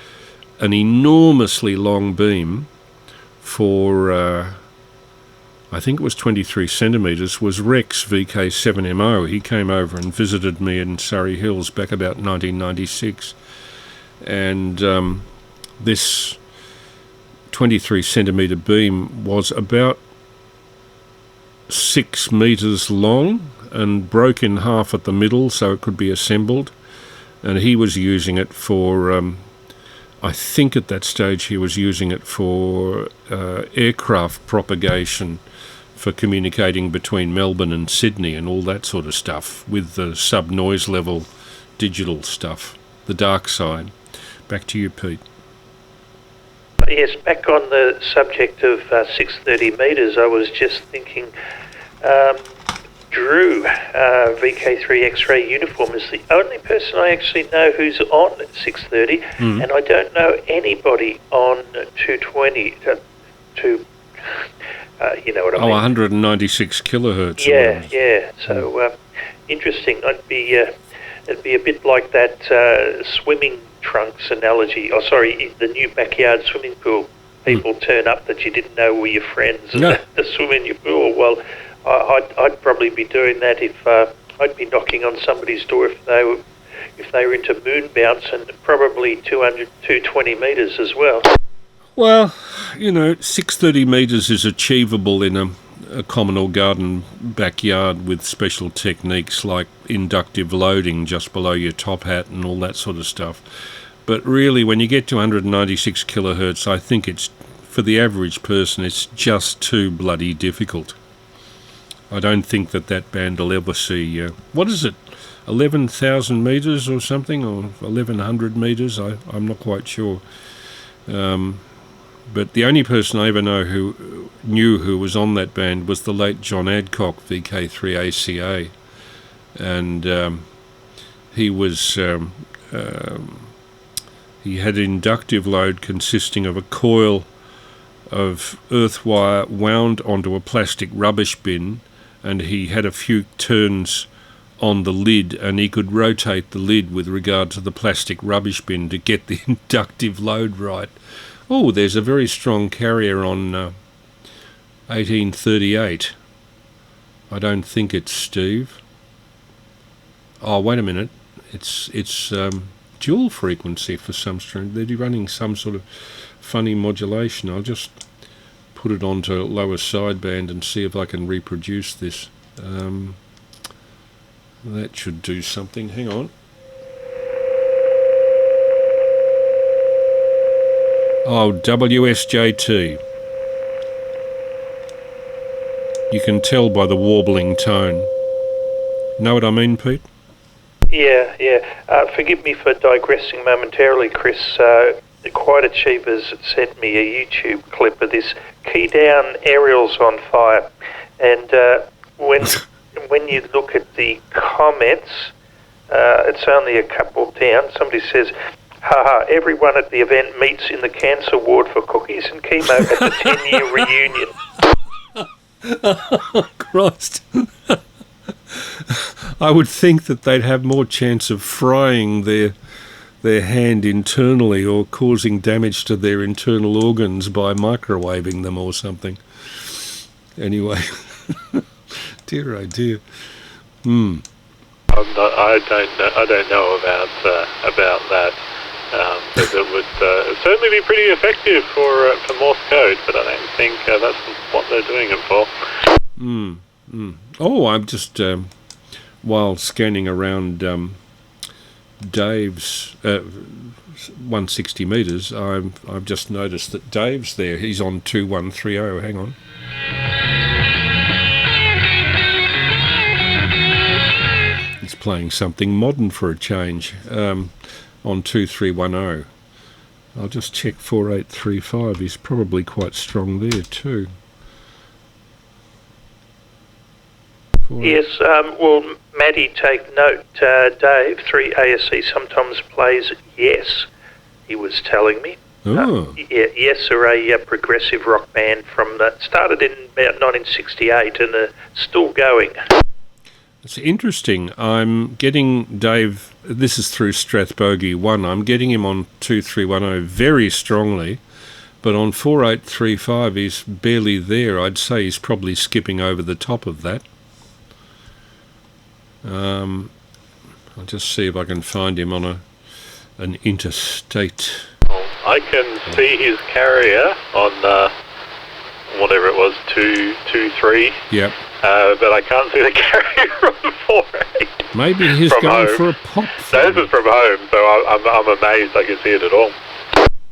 enormously long beam for, I think it was 23 centimetres, was Rex VK3AML. He came over and visited me in Surrey Hills back about 1996. And this 23 centimetre beam was about 6 metres long and broke in half at the middle so it could be assembled. And he was using it for, I think at that stage he was using it for aircraft propagation, for communicating between Melbourne and Sydney and all that sort of stuff with the sub-noise level digital stuff, the dark side. Back to you, Pete. Yes, back on the subject of 630 metres, I was just thinking Drew, VK3 X-ray uniform, is the only person I actually know who's on 630, and I don't know anybody on 220, you know what I mean? 196 kilohertz. Yeah. So interesting. It'd be a bit like that swimming trunks analogy. Oh, sorry, the new backyard swimming pool. People turn up that you didn't know were your friends to swim in your pool. Well, I'd probably be doing that if I'd be knocking on somebody's door if they were into moon bounce, and probably 220 metres as well. Well, 630 metres is achievable in a Commodore Garden backyard with special techniques like inductive loading just below your top hat and all that sort of stuff. But really, when you get to 196 kilohertz, I think it's, for the average person, it's just too bloody difficult. I don't think that band will ever see, what is it, 11,000 metres or something, or 1,100 metres, I'm not quite sure. But the only person I ever knew who was on that band was the late John Adcock, VK3ACA, and he was he had inductive load consisting of a coil of earth wire wound onto a plastic rubbish bin, and he had a few turns on the lid, and he could rotate the lid with regard to the plastic rubbish bin to get the inductive load right. Oh, there's a very strong carrier on 1838. I don't think it's Steve. Oh, wait a minute. It's dual frequency for some strange. They're running some sort of funny modulation. I'll just put it onto lower sideband and see if I can reproduce this. That should do something. Hang on. Oh, WSJT. You can tell by the warbling tone. Know what I mean, Pete? Yeah. Forgive me for digressing momentarily, Chris. Quite Achievers sent me a YouTube clip of this key down aerials on fire, and when you look at the comments, It's only a couple down. Somebody says, haha, everyone at the event meets in the cancer ward for cookies and chemo at the 10-year reunion. Oh, Christ. I would think that they'd have more chance of frying their hand internally or causing damage to their internal organs by microwaving them or something. Anyway, dear oh dear. I don't know about that. But it would certainly be pretty effective for Morse code, but I don't think that's what they're doing it for. Oh, I'm just while scanning around Dave's 160 metres, I've just noticed that Dave's there. He's on 2130. Hang on. He's playing something modern for a change. On 2310. I'll just check 4835. He's probably quite strong there too. Yes, well, Maddie, take note. Dave, 3ASC sometimes plays Yes, he was telling me. Oh. Yes are a progressive rock band from that started in about 1968 and still going. It's interesting. I'm getting Dave, this is through Strathbogie 1, I'm getting him on 2310 very strongly, but on 4835 he's barely there. I'd say he's probably skipping over the top of that. I'll just see if I can find him on an interstate. I can see his carrier on whatever it was, 223. Yep. But I can't see the carrier on 48. Maybe he's from going home. for a pop. This is from home, so I'm amazed I can see it at all.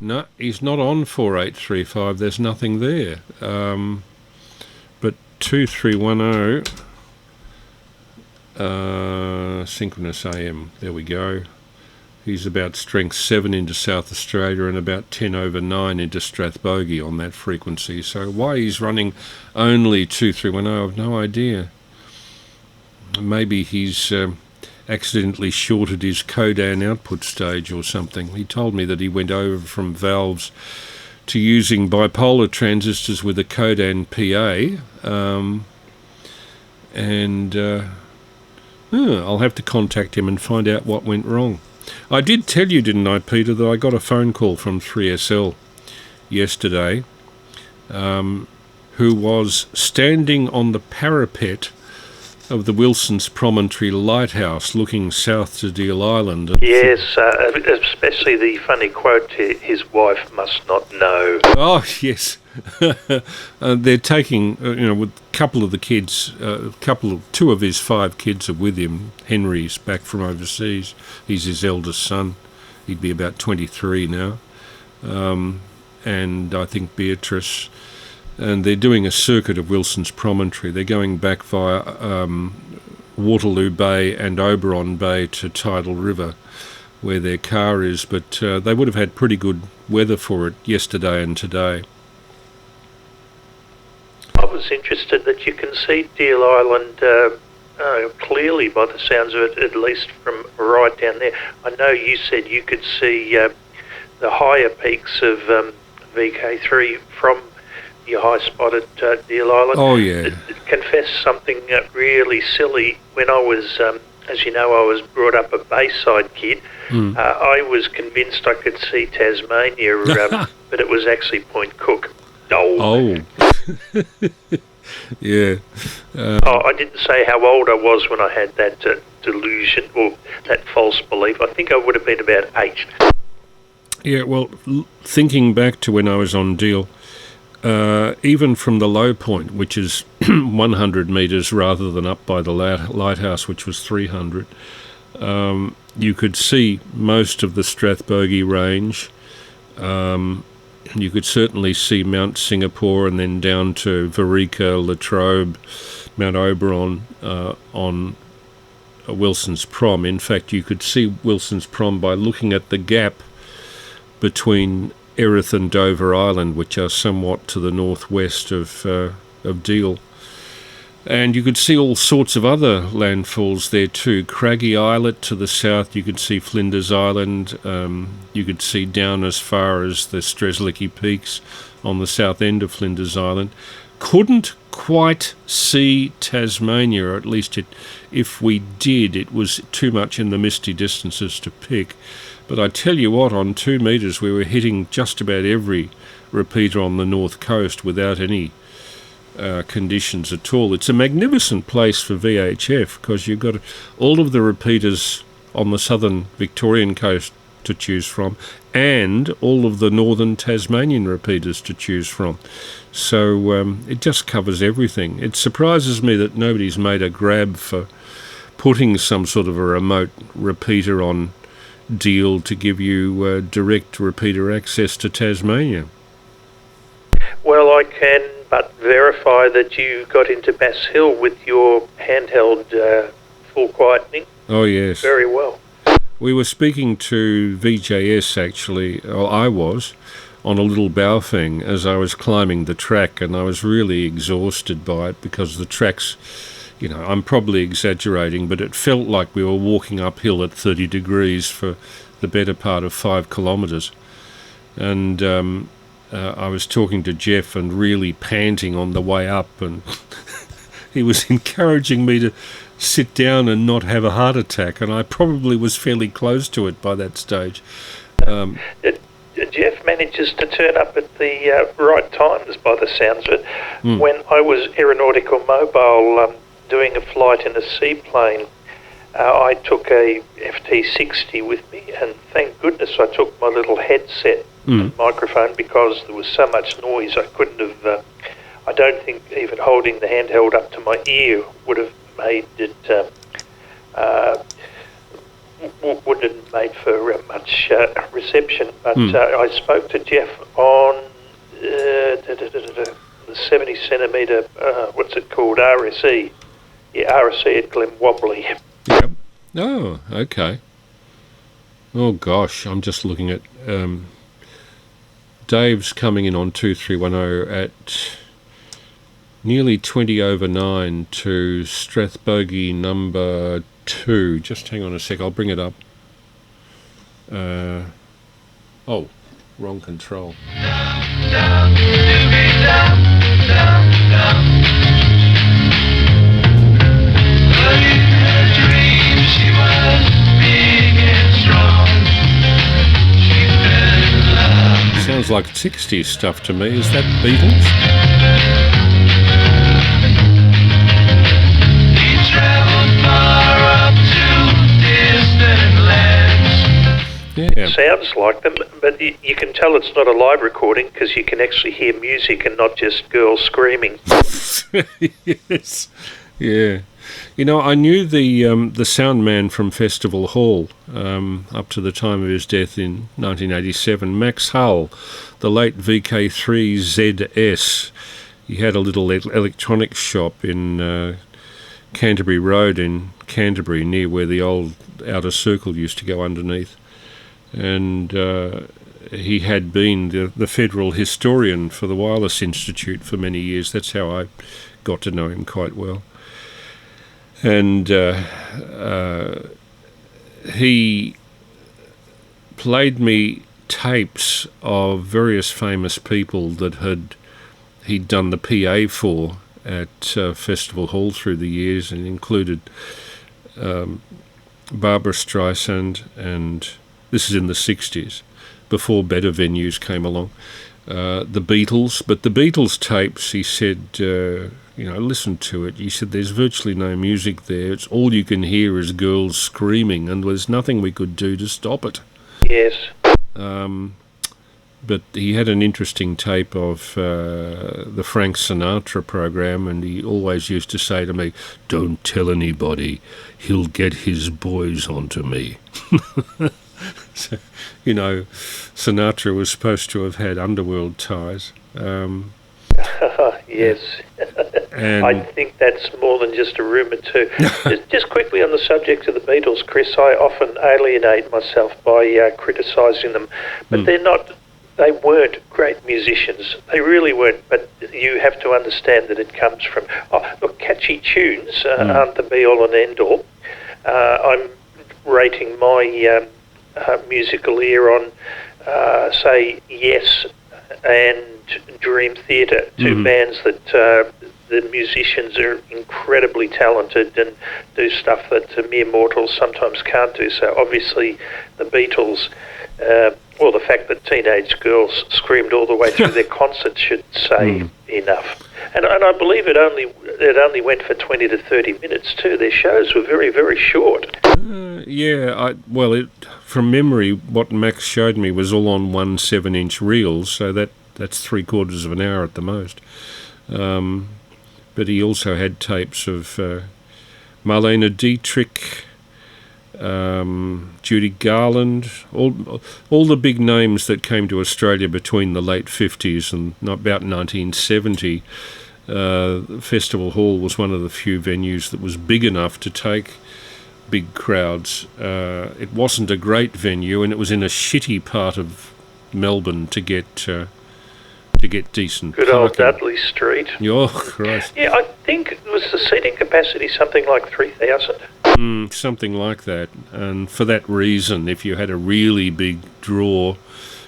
No, he's not on 4835. There's nothing there. But 2310, synchronous AM. There we go. He's about strength 7 into South Australia and about 10 over 9 into Strathbogie on that frequency. So why he's running only 2310, I have no idea. Maybe he's accidentally shorted his Codan output stage or something. He told me that he went over from valves to using bipolar transistors with a Codan PA. I'll have to contact him and find out what went wrong. I did tell you, didn't I, Peter, that I got a phone call from 3SL yesterday, who was standing on the parapet of the Wilson's Promontory Lighthouse looking south to Deal Island. Yes, especially the funny quote, his wife must not know. Oh, yes. They're taking, with a couple of the kids, two of his 5 kids are with him. Henry's back from overseas. He's his eldest son. He'd be about 23 now. And I think Beatrice. And they're doing a circuit of Wilson's Promontory. They're going back via Waterloo Bay and Oberon Bay to Tidal River, where their car is. But they would have had pretty good weather for it yesterday and today. I was interested that you can see Deal Island clearly by the sounds of it, at least from right down there. I know you said you could see the higher peaks of VK3 from your high spot at Deal Island. Oh, yeah. Confess something really silly. When I was, as you know, I was brought up a Bayside kid. I was convinced I could see Tasmania, but it was actually Point Cook. Oh. Yeah. I didn't say how old I was when I had that delusion or that false belief. I think I would have been about 8. Yeah, well, thinking back to when I was on Deal, even from the low point, which is 100 metres rather than up by the lighthouse, which was 300, you could see most of the Strathbogie range. You could certainly see Mount Singapore and then down to Varika, Latrobe, Mount Oberon on Wilson's Prom. In fact, you could see Wilson's Prom by looking at the gap between Erith and Dover Island, which are somewhat to the northwest of Deal. And you could see all sorts of other landfalls there too. Craggy Islet to the south, you could see Flinders Island. You could see down as far as the Strzelecki Peaks on the south end of Flinders Island. Couldn't quite see Tasmania, or at least if we did, it was too much in the misty distances to pick. But I tell you what, on 2 metres we were hitting just about every repeater on the north coast without any conditions at all. It's a magnificent place for VHF because you've got all of the repeaters on the southern Victorian coast to choose from and all of the northern Tasmanian repeaters to choose from. So it just covers everything. It surprises me that nobody's made a grab for putting some sort of a remote repeater on deal to give you direct repeater access to Tasmania. Well, I can but verify that you got into Bass Hill with your handheld full quietening. Oh, yes. Very well. We were speaking to VJS, actually, or I was, on a little Baofeng as I was climbing the track, and I was really exhausted by it because the track's, you know, I'm probably exaggerating, but it felt like we were walking uphill at 30 degrees for the better part of 5 kilometres. And I was talking to Jeff and really panting on the way up, and he was encouraging me to sit down and not have a heart attack, and I probably was fairly close to it by that stage. Jeff manages to turn up at the right times by the sounds of it. When I was aeronautical mobile doing a flight in a seaplane, I took a FT60 with me, and thank goodness I took my little headset and microphone because there was so much noise I couldn't have, I don't think even holding the handheld up to my ear would have made it, wouldn't have made for much reception. But I spoke to Jeff on the 70 centimetre, what's it called, RSE. Yeah, RSE at Glen Wobbly. Yep. Oh, okay. Oh, gosh, I'm just looking at... Dave's coming in on 2310 at nearly 20 over 9 to Strathbogie number 2. Just hang on a sec, I'll bring it up. Oh, wrong control. Sounds like 60s stuff to me. Is that Beatles? Yeah. Sounds like them, but you can tell it's not a live recording because you can actually hear music and not just girls screaming. Yes. Yeah. You know, I knew the sound man from Festival Hall up to the time of his death in 1987, Max Hull, the late VK3ZS. He had a little electronics shop in Canterbury Road in Canterbury, near where the old outer circle used to go underneath. And he had been the federal historian for the Wireless Institute for many years. That's how I got to know him quite well. And he played me tapes of various famous people that he'd done the PA for at Festival Hall through the years, and included Barbara Streisand, and this is in the 60s, before better venues came along. The Beatles, but the Beatles tapes, he said, listen to it. He said there's virtually no music there. It's all you can hear is girls screaming, and there's nothing we could do to stop it. Yes. But he had an interesting tape of the Frank Sinatra program, and he always used to say to me, "Don't tell anybody, he'll get his boys onto me." So, Sinatra was supposed to have had underworld ties. Yes. And I think that's more than just a rumour too. just quickly on the subject of the Beatles, Chris, I often alienate myself by criticising them, but they're not they weren't great musicians. They really weren't. But you have to understand that it comes from look, catchy tunes aren't the be all and end all. I'm rating my musical ear on, say, Yes and Dream Theatre, two bands that the musicians are incredibly talented and do stuff that mere mortals sometimes can't do. So obviously the Beatles, well, the fact that teenage girls screamed all the way through their concert should say enough. And I believe it only went for 20 to 30 minutes too. Their shows were very, very short. From memory, what Max showed me was all on 1 7-inch reels, so that's 3/4 of an hour at the most. But he also had tapes of Marlene Dietrich, Judy Garland, all the big names that came to Australia between the late 50s and about 1970. Festival Hall was one of the few venues that was big enough to take big crowds. It wasn't a great venue, and it was in a shitty part of Melbourne to get decent Good parking. old Dudley Street. Oh, Christ. Yeah, I think it was the seating capacity something like 3,000. Something like that. And for that reason, if you had a really big draw,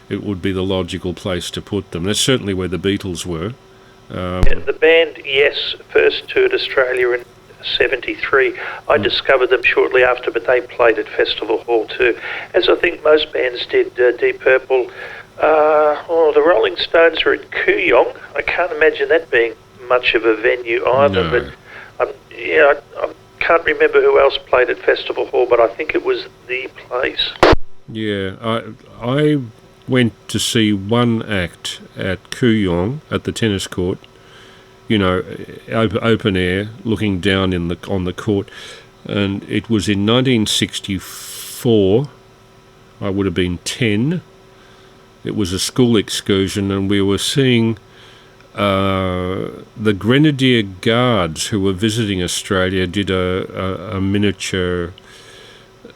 it would be the logical place to put them. That's certainly where the Beatles were. The band, Yes, first toured Australia in 73. I discovered them shortly after, but they played at Festival Hall too. As I think most bands did, Deep Purple. The Rolling Stones were at Kooyong. I can't imagine that being much of a venue either. No. But I can't remember who else played at Festival Hall, but I think it was the place. Yeah, I went to see one act at Kooyong at the tennis court. You know, open air, looking down on the court, and it was in 1964. I would have been 10. It was a school excursion, and we were seeing the Grenadier Guards who were visiting Australia did a miniature,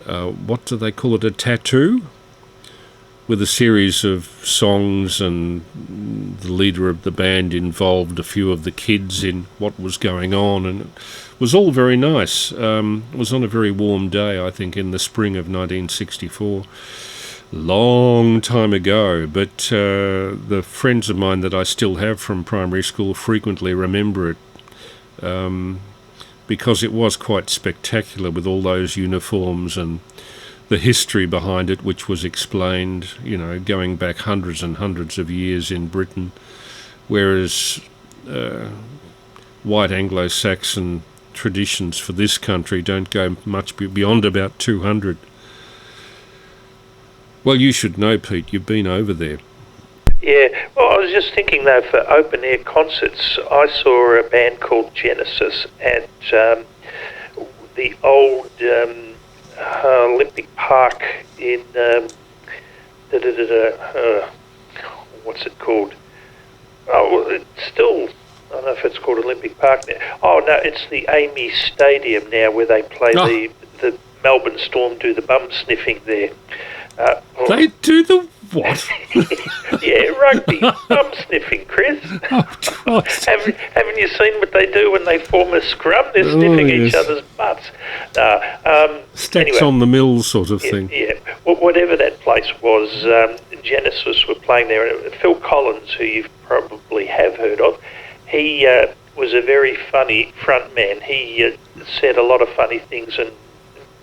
what do they call it, a tattoo? With a series of songs, and the leader of the band involved a few of the kids in what was going on, and it was all very nice. It was on a very warm day, I think, in the spring of 1964. Long time ago, but the friends of mine that I still have from primary school frequently remember it, because it was quite spectacular with all those uniforms and the history behind it, which was explained, going back hundreds and hundreds of years in Britain, whereas white Anglo-Saxon traditions for this country don't go much beyond about 200. Well, you should know, Pete. You've been over there. Yeah, well, I was just thinking, though, for open-air concerts, I saw a band called Genesis at the old Olympic Park in... what's it called? Oh, it's still... I don't know if it's called Olympic Park now. Oh, no, it's the Amy Stadium now, where they play the Melbourne Storm do the bum sniffing there. They do the what? Yeah, rugby. Bum sniffing, Chris. Oh, haven't you seen what they do when they form a scrum? They're sniffing each other's butts. Stacks on the mill sort of thing. Yeah. Well, whatever that place was, Genesis were playing there. Phil Collins, who you probably have heard of, he was a very funny front man. He said a lot of funny things, and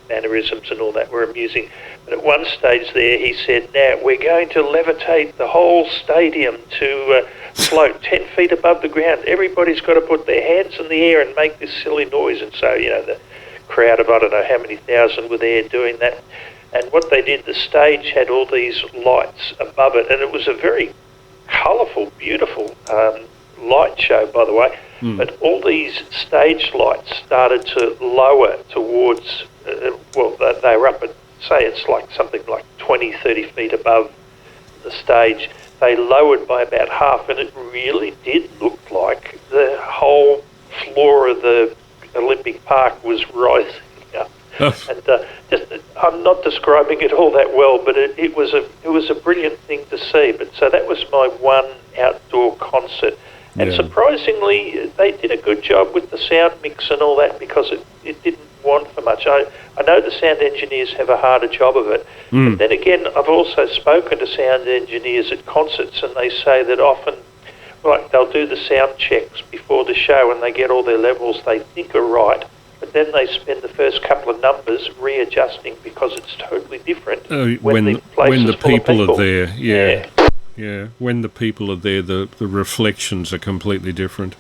mannerisms and all that were amusing. But at one stage there, he said, "Now we're going to levitate the whole stadium to float 10 feet above the ground. Everybody's got to put their hands in the air and make this silly noise." And so, the crowd of I don't know how many thousand were there doing that. And what they did, the stage had all these lights above it, and it was a very colourful, beautiful light show, by the way. But all these stage lights started to lower towards, they were up at, say it's like something like 20, 30 feet above the stage. They lowered by about half, and it really did look like the whole floor of the Olympic Park was rising up. And just I'm not describing it all that well, but it was a brilliant thing to see. But so that was my one outdoor concert, and surprisingly, they did a good job with the sound mix and all that because it didn't want for much. I know the sound engineers have a harder job of it. But then again, I've also spoken to sound engineers at concerts, and they say that often, like, they'll do the sound checks before the show and they get all their levels they think are right. But then they spend the first couple of numbers readjusting because it's totally different when the people are there. Yeah. When the people are there, the reflections are completely different.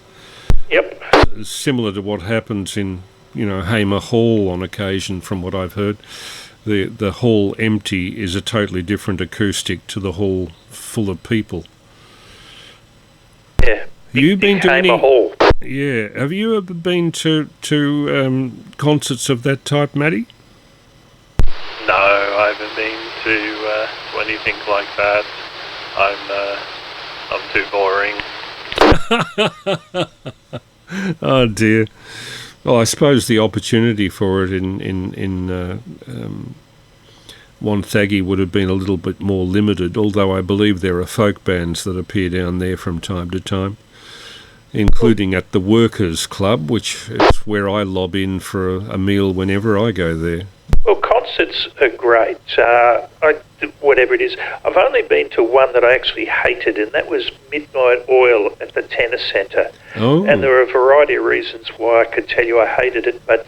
Yep. Similar to what happens in, Hamer Hall on occasion, from what I've heard. The hall empty is a totally different acoustic to the hall full of people. Yeah. You been to any? Hamer Hall. Yeah. Have you ever been to concerts of that type, Matty? No, I haven't been to anything like that. I'm too boring. Oh dear. Well, I suppose the opportunity for it in Wonthaggi would have been a little bit more limited, although I believe there are folk bands that appear down there from time to time, including at the Workers' Club, which is where I lob in for a meal whenever I go there. Well, concerts are great, whatever it is. I've only been to one that I actually hated, and that was Midnight Oil at the Tennis Centre. Oh. And there are a variety of reasons why I could tell you I hated it, but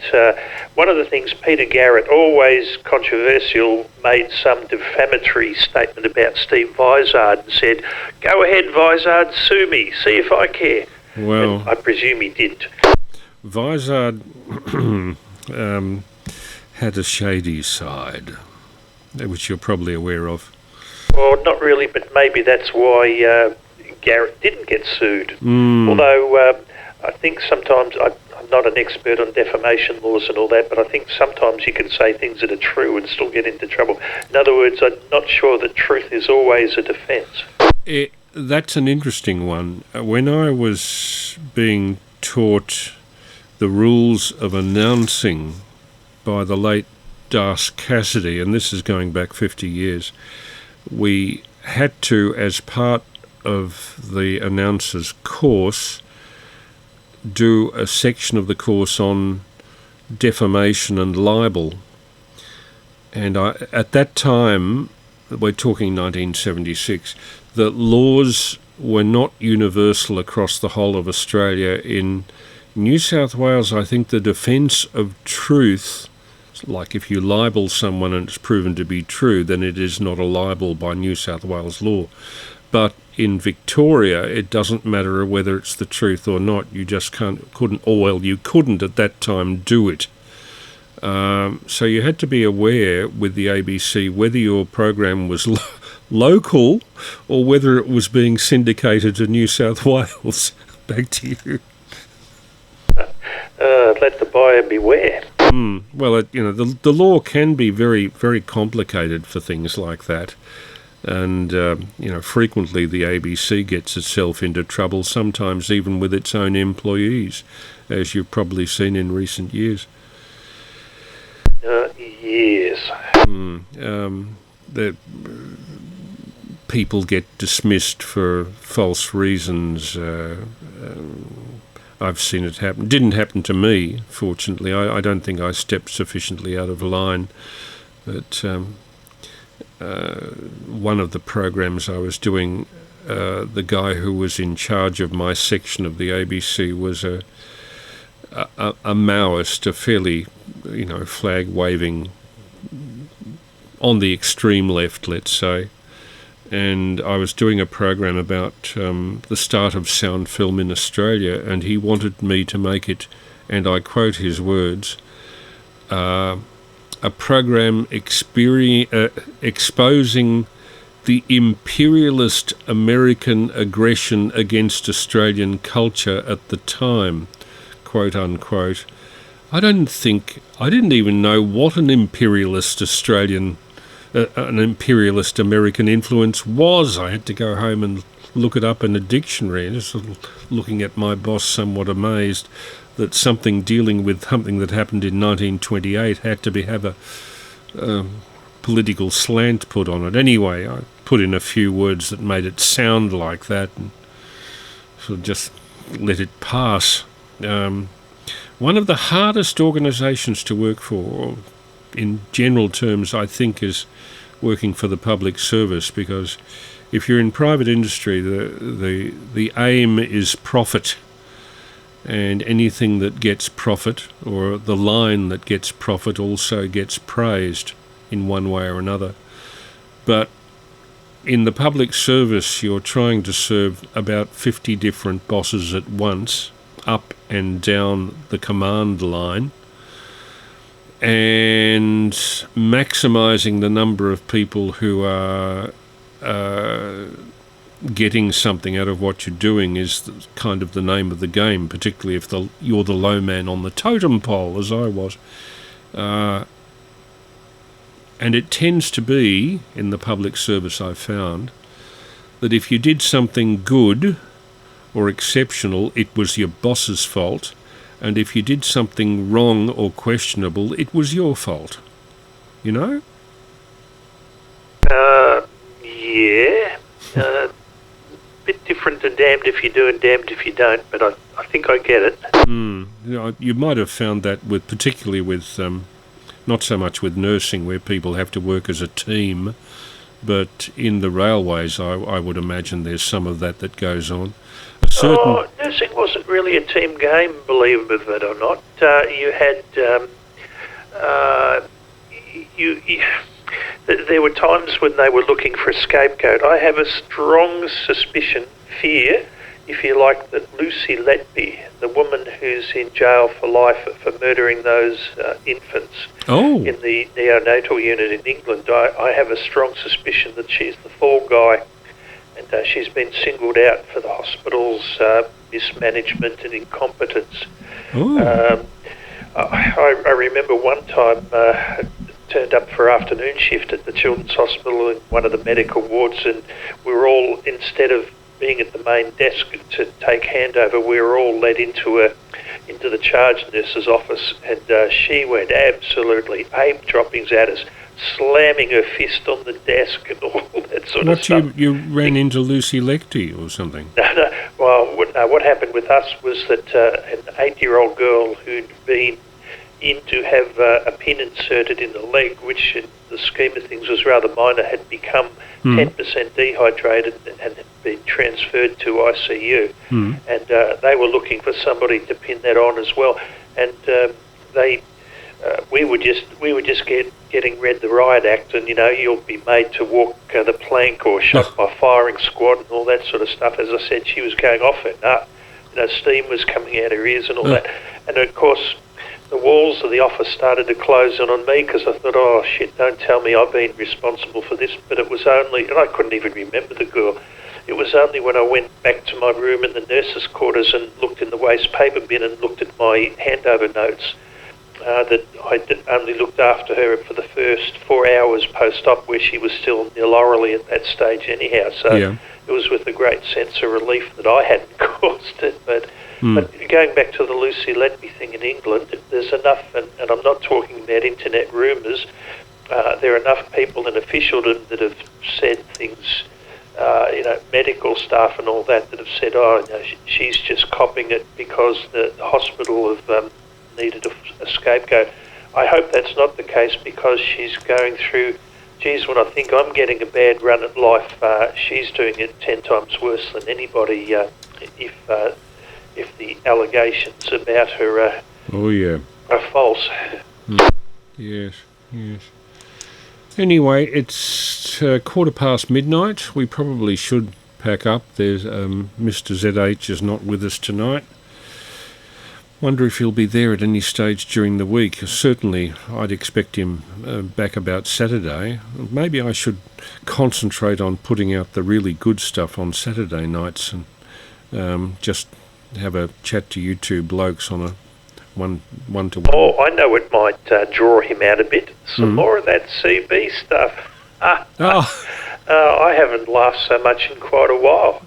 one of the things, Peter Garrett, always controversial, made some defamatory statement about Steve Vizard and said, "Go ahead, Vizard, sue me, see if I care." Well, and I presume he did. Vizard had a shady side, which you're probably aware of. Well, not really, but maybe that's why Garrett didn't get sued. Although I think sometimes, I'm not an expert on defamation laws and all that, but I think sometimes you can say things that are true and still get into trouble. In other words, I'm not sure that truth is always a defence. That's an interesting one. When I was being taught the rules of announcing by the late Das Cassidy, and this is going back 50 years, we had to, as part of the announcer's course, do a section of the course on defamation and libel. And at that time, we're talking 1976, the laws were not universal across the whole of Australia. In New South Wales, I think the defence of truth, like if you libel someone and it's proven to be true, then it is not a libel by New South Wales law. But in Victoria, it doesn't matter whether it's the truth or not. You just you couldn't at that time do it. So you had to be aware with the ABC whether your program was local or whether it was being syndicated to New South Wales. Back to you. Let the buyer beware. Well, the law can be very, very complicated for things like that. And, frequently the ABC gets itself into trouble, sometimes even with its own employees, as you've probably seen in recent years. Yes. That people get dismissed for false reasons. I've seen it happen. Didn't happen to me, fortunately. I don't think I stepped sufficiently out of line. But one of the programs I was doing, the guy who was in charge of my section of the ABC was a Maoist, a fairly, flag-waving, on the extreme left, let's say. And I was doing a program about the start of sound film in Australia, and he wanted me to make it, and I quote his words, a program exposing the imperialist American aggression against Australian culture at the time, quote unquote. I didn't even know what an imperialist American influence was. I had to go home and look it up in a dictionary, and just looking at my boss somewhat amazed that something dealing with something that happened in 1928 had to have political slant put on it. Anyway, I put in a few words that made it sound like that and sort of just let it pass. One of the hardest organisations to work for, in general terms, I think, is working for the public service, because if you're in private industry, the aim is profit, and anything that gets profit, or the line that gets profit, also gets praised in one way or another. But in the public service, you're trying to serve about 50 different bosses at once, up and down the command line, and maximising the number of people who are getting something out of what you're doing is kind of the name of the game, particularly if you're the low man on the totem pole, as I was. And it tends to be, in the public service I've found, that if you did something good or exceptional, it was your boss's fault, and if you did something wrong or questionable, it was your fault. You know? Yeah. Bit different to damned if you do and damned if you don't, but I think I get it. You might have found that particularly with, not so much with nursing, where people have to work as a team, but in the railways, I would imagine there's some of that goes on. Nursing wasn't really a team game, believe it or not. You had there were times when they were looking for a scapegoat. I have a strong suspicion, fear, if you like, that Lucy Letby, the woman who's in jail for life for murdering those infants in the neonatal unit in England, I have a strong suspicion that she's the fall guy, and she's been singled out for the hospital's mismanagement and incompetence. I remember one time turned up for afternoon shift at the Children's Hospital in one of the medical wards, and we were all, instead of being at the main desk to take handover, we were all led into the charge nurse's office, and she went absolutely ape droppings at us, slamming her fist on the desk and all that sort of stuff. You ran into Lucy Letby or something? No. Well, what happened with us was that an 8-year-old girl who'd been in to have a pin inserted in the leg, which in the scheme of things was rather minor, had become 10% dehydrated and had been transferred to ICU. And they were looking for somebody to pin that on as well. And we were just getting read the riot act, and you'll be made to walk the plank or shot by firing squad and all that sort of stuff. As I said, she was going off it. Steam was coming out her ears and all that. And of course, the walls of the office started to close in on me, because I thought, oh shit, don't tell me I've been responsible for this. But it was only, and I couldn't even remember the girl, it was only when I went back to my room in the nurses' quarters and looked in the waste paper bin and looked at my handover notes that I only looked after her for the first 4 hours post-op, where she was still neurorally at that stage anyhow. So it was with a great sense of relief that I hadn't caused it. But going back to the Lucy Letby thing in England, there's enough, and I'm not talking about internet rumours, there are enough people in officialdom that have said things, medical staff and all that have said, she's just copping it because the hospital have needed a scapegoat. I hope that's not the case, because she's going through, geez, when I think I'm getting a bad run at life, she's doing it 10 times worse than anybody, if the allegations about her are false. Yes. Anyway, it's midnight. We probably should pack up. There's Mr. ZH is not with us tonight. Wonder if he'll be there at any stage during the week. Certainly, I'd expect him back about Saturday. Maybe I should concentrate on putting out the really good stuff on Saturday nights and just have a chat to you two blokes on a one-to-one. Oh, I know it might draw him out a bit. Some more of that CB stuff. I haven't laughed so much in quite a while.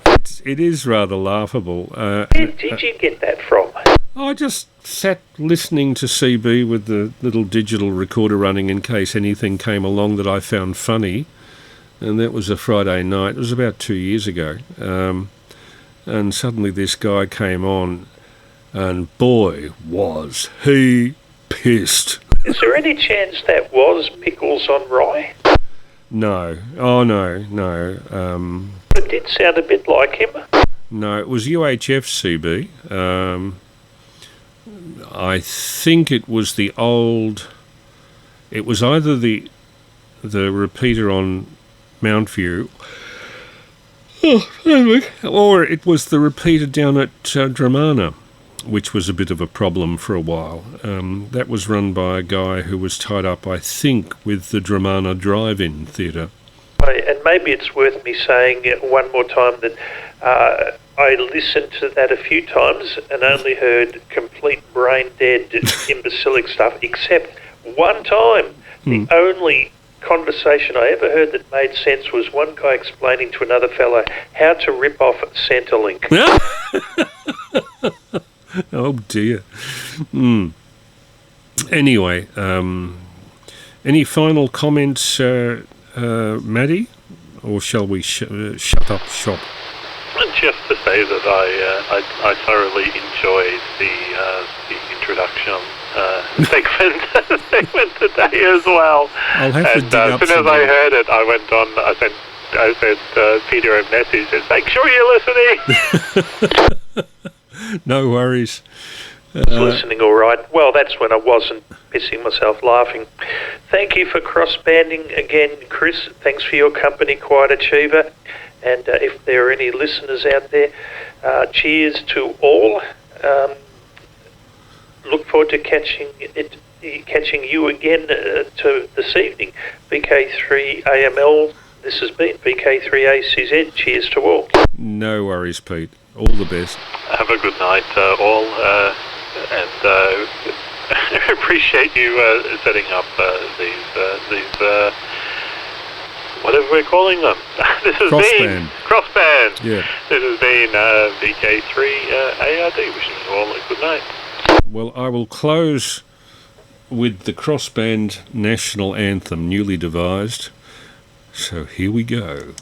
It is rather laughable. Where did you get that from? I just sat listening to CB with the little digital recorder running in case anything came along that I found funny. And that was a Friday night. It was about 2 years ago. And suddenly this guy came on, and boy, was he pissed. Is there any chance that was Pickles on Rye? No. Oh, no. It did sound a bit like him. No, it was UHF CB. I think it was the old... It was either the repeater on Mount View, or it was the repeater down at Dramana, which was a bit of a problem for a while. That was run by a guy who was tied up, I think, with the Dramana Drive-In Theatre. And maybe it's worth me saying one more time that I listened to that a few times and only heard complete brain-dead, imbecilic stuff, except one time. The only conversation I ever heard that made sense was one guy explaining to another fellow how to rip off Centrelink. Oh, dear. Anyway, any final comments, Maddie? Or shall we shut up shop? Just to say that I thoroughly enjoyed the introduction segment today as well. I'll have to dig up as soon as I heard it, I went on. I sent Peter a message. Said, make sure you're listening. No worries. Listening all right. Well, that's when I wasn't pissing myself laughing. Thank you for cross-banding again, Chris. Thanks for your company, Quiet Achiever. And if there are any listeners out there, cheers to all. Look forward to catching you again this evening. VK3AML. This has been VK3ACZ. Cheers to all. No worries, Pete. All the best. Have a good night, all, and appreciate you setting up these whatever we're calling them. This has been Crossband. Yeah. This has been VK3ARD. Wishing you all a good night. Well, I will close with the Crossband National Anthem, newly devised. So here we go.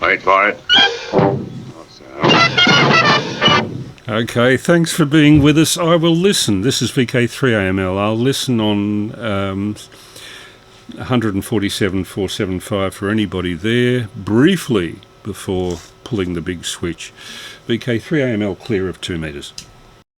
Wait for it. Okay, thanks for being with us. I will listen. This is VK3AML. I'll listen on 147.475 for anybody there briefly before pulling the big switch. VK3AML clear of 2 metres.